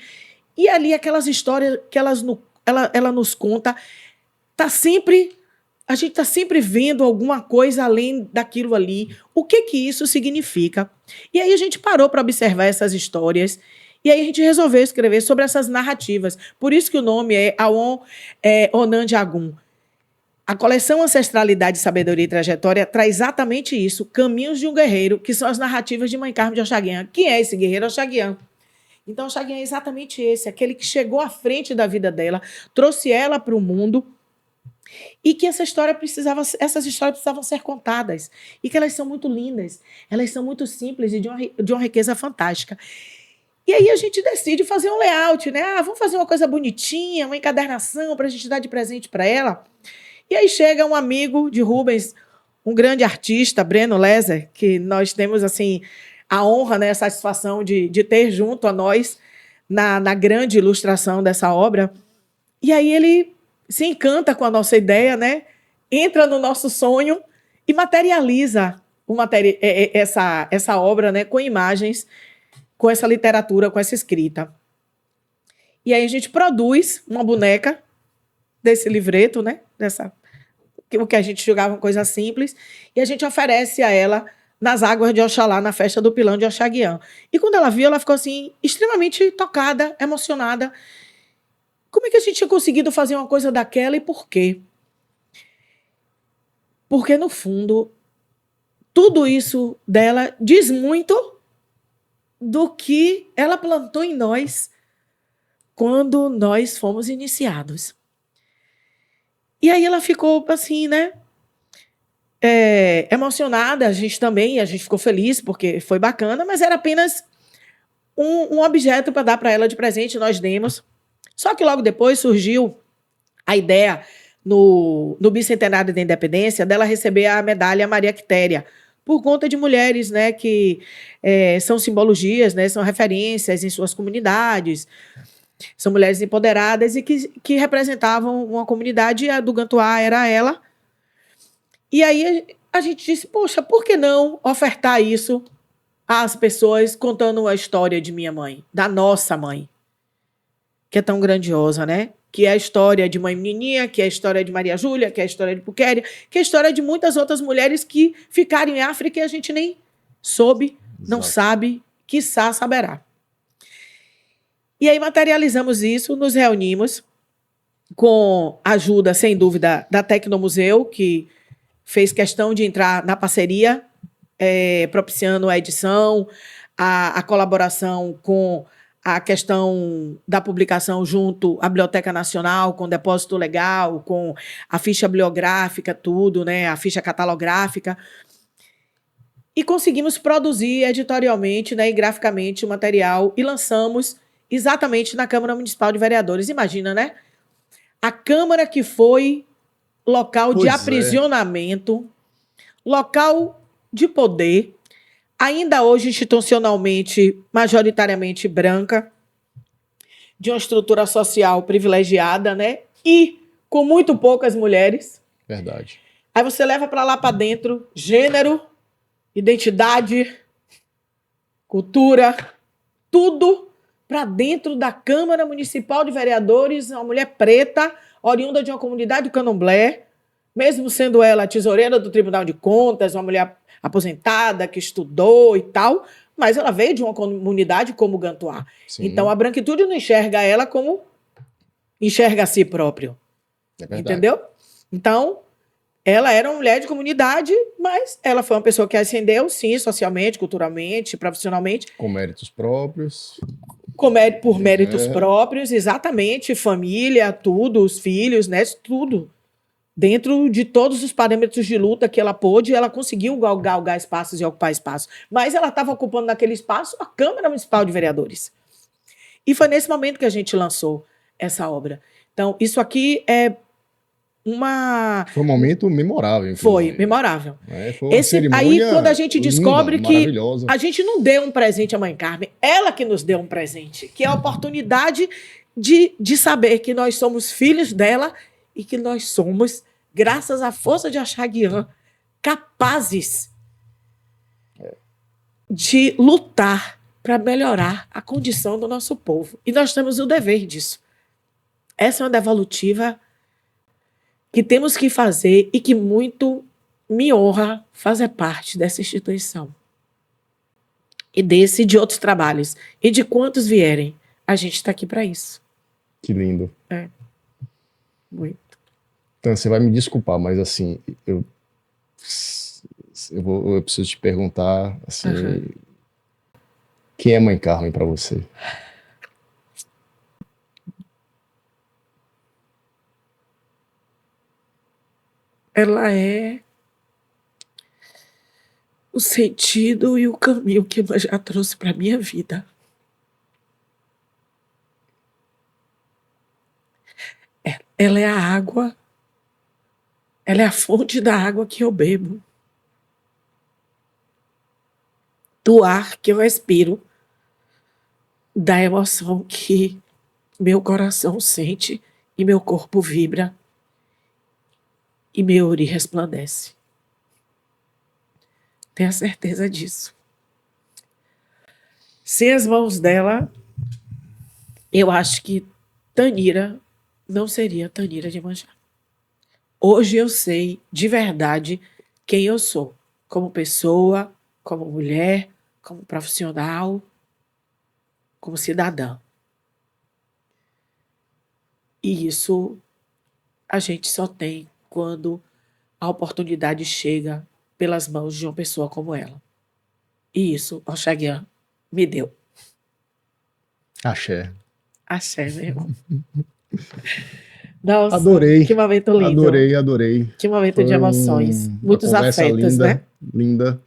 E ali aquelas histórias que ela nos conta, a gente está sempre vendo alguma coisa além daquilo ali. O que isso significa? E aí a gente parou para observar essas histórias. E aí a gente resolveu escrever sobre essas narrativas. Por isso que o nome é Aon Onand Agum. A coleção Ancestralidade, Sabedoria e Trajetória traz exatamente isso, Caminhos de um Guerreiro, que são as narrativas de Mãe Carmen de Oxaguian. Quem é esse guerreiro? Oxaguian. Então, Oxaguian é exatamente esse, aquele que chegou à frente da vida dela, trouxe ela para o mundo e que essas histórias precisavam ser contadas e que elas são muito lindas, elas são muito simples e de uma riqueza fantástica. E aí a gente decide fazer um layout, né? Vamos fazer uma coisa bonitinha, uma encadernação para a gente dar de presente para ela. E aí chega um amigo de Rubens, um grande artista, Breno Leser, que nós temos assim a honra, né, a satisfação de ter junto a nós na grande ilustração dessa obra. E aí ele se encanta com a nossa ideia, né? Entra no nosso sonho e materializa essa obra, né, com imagens, com essa literatura, com essa escrita. E aí a gente produz uma boneca desse livreto, né? O que a gente julgava uma coisa simples, e a gente oferece a ela nas águas de Oxalá, na festa do Pilão de Oxaguian. E quando ela viu, ela ficou assim, extremamente tocada, emocionada. Como é que a gente tinha conseguido fazer uma coisa daquela e por quê? Porque, no fundo, tudo isso dela diz muito do que ela plantou em nós quando nós fomos iniciados. E aí ela ficou assim, né? Emocionada, a gente ficou feliz porque foi bacana, mas era apenas um objeto para dar para ela de presente, nós demos. Só que logo depois surgiu a ideia, no bicentenário da independência, dela receber a medalha Maria Quitéria, por conta de mulheres, né, que são simbologias, né, são referências em suas comunidades. São mulheres empoderadas e que representavam uma comunidade, e a do Gantuá era ela. E aí a gente disse, poxa, por que não ofertar isso às pessoas contando a história de minha mãe, da nossa mãe, que é tão grandiosa, né? Que é a história de Mãe Menininha, que é a história de Maria Júlia, que é a história de Puquéria, que é a história de muitas outras mulheres que ficaram em África e a gente nem soube, não sabe, quiçá saberá. E aí materializamos isso, nos reunimos com a ajuda, sem dúvida, da Tecnomuseu, que fez questão de entrar na parceria, propiciando a edição, a colaboração com a questão da publicação junto à Biblioteca Nacional, com o depósito legal, com a ficha bibliográfica, tudo, né, a ficha catalográfica. E conseguimos produzir editorialmente, né, e graficamente o material e lançamos exatamente na Câmara Municipal de Vereadores. Imagina, né? A Câmara que foi local de aprisionamento, local de poder, ainda hoje institucionalmente, majoritariamente branca, de uma estrutura social privilegiada, né? E com muito poucas mulheres. Verdade. Aí você leva para lá para dentro gênero, identidade, cultura, tudo para dentro da Câmara Municipal de Vereadores, uma mulher preta, oriunda de uma comunidade candomblé, mesmo sendo ela a tesoureira do Tribunal de Contas, uma mulher aposentada, que estudou e tal, mas ela veio de uma comunidade como o Gantuá. Sim. Então, a branquitude não enxerga ela como enxerga a si próprio. Entendeu? Então, ela era uma mulher de comunidade, mas ela foi uma pessoa que ascendeu, sim, socialmente, culturalmente, profissionalmente. Com méritos próprios. Por méritos próprios, exatamente, família, tudo, os filhos, né, tudo. Dentro de todos os parâmetros de luta que ela pôde, ela conseguiu galgar espaços e ocupar espaços. Mas ela estava ocupando naquele espaço a Câmara Municipal de Vereadores. E foi nesse momento que a gente lançou essa obra. Então, isso aqui é Foi um momento memorável. Foi memorável. Foi uma cerimônia aí, quando a gente descobre que maravilhosa. A gente não deu um presente à Mãe Carmen, ela que nos deu um presente, que é a oportunidade de saber que nós somos filhos dela e que nós somos, graças à força de Axaguian, capazes de lutar para melhorar a condição do nosso povo. E nós temos o dever disso. Essa é uma devolutiva que temos que fazer e que muito me honra fazer parte dessa instituição. E desse e de outros trabalhos. E de quantos vierem. A gente está aqui para isso. Que lindo. Muito. Então, você vai me desculpar, mas assim, eu preciso te perguntar, assim, quem é Mãe Carmen para você? Ela é o sentido e o caminho que ela já trouxe para a minha vida. Ela é a água, ela é a fonte da água que eu bebo, do ar que eu respiro, da emoção que meu coração sente e meu corpo vibra e meu ori resplandece. Tenha certeza disso. Sem as mãos dela, eu acho que Tanira não seria Tanira de Iemanjá. Hoje eu sei de verdade quem eu sou, como pessoa, como mulher, como profissional, como cidadã. E isso a gente só tem quando a oportunidade chega pelas mãos de uma pessoa como ela. E isso Axaguian me deu. Axé. Axé, meu irmão. Nossa, Adorei. que momento lindo. Adorei. Que momento Foi de emoções. Muitos uma conversa afetos, linda, né? linda.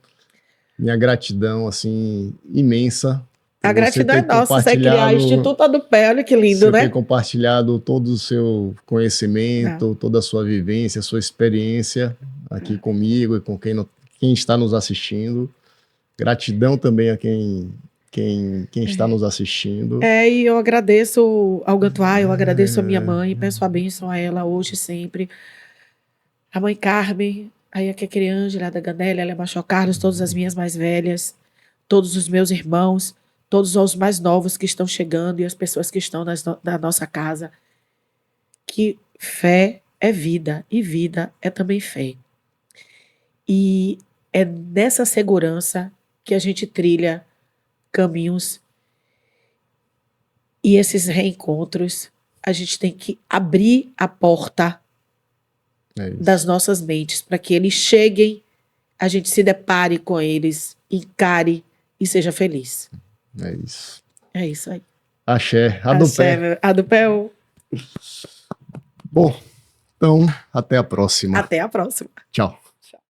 Minha gratidão, assim, imensa. A gratidão é nossa. Você criar o Instituto Adupé, olha que lindo, né? Você ter compartilhado todo o seu conhecimento, toda a sua vivência, a sua experiência aqui comigo e com quem está nos assistindo. Gratidão também a quem está nos assistindo. E eu agradeço ao Gantuá, eu agradeço a minha mãe, peço a bênção a ela hoje e sempre. A mãe Carmen, aí a Kecriângela, da Ganélia, ela é Machó Carlos, todas as minhas mais velhas, todos os meus irmãos, todos os mais novos que estão chegando e as pessoas que estão na nossa casa. Que fé é vida e vida é também fé. E é nessa segurança que a gente trilha caminhos e esses reencontros, a gente tem que abrir a porta das nossas mentes para que eles cheguem, a gente se depare com eles, encare e seja feliz. É isso. É isso aí. Axé, Adupé. Adupé. Bom, então, até a próxima. Até a próxima. Tchau.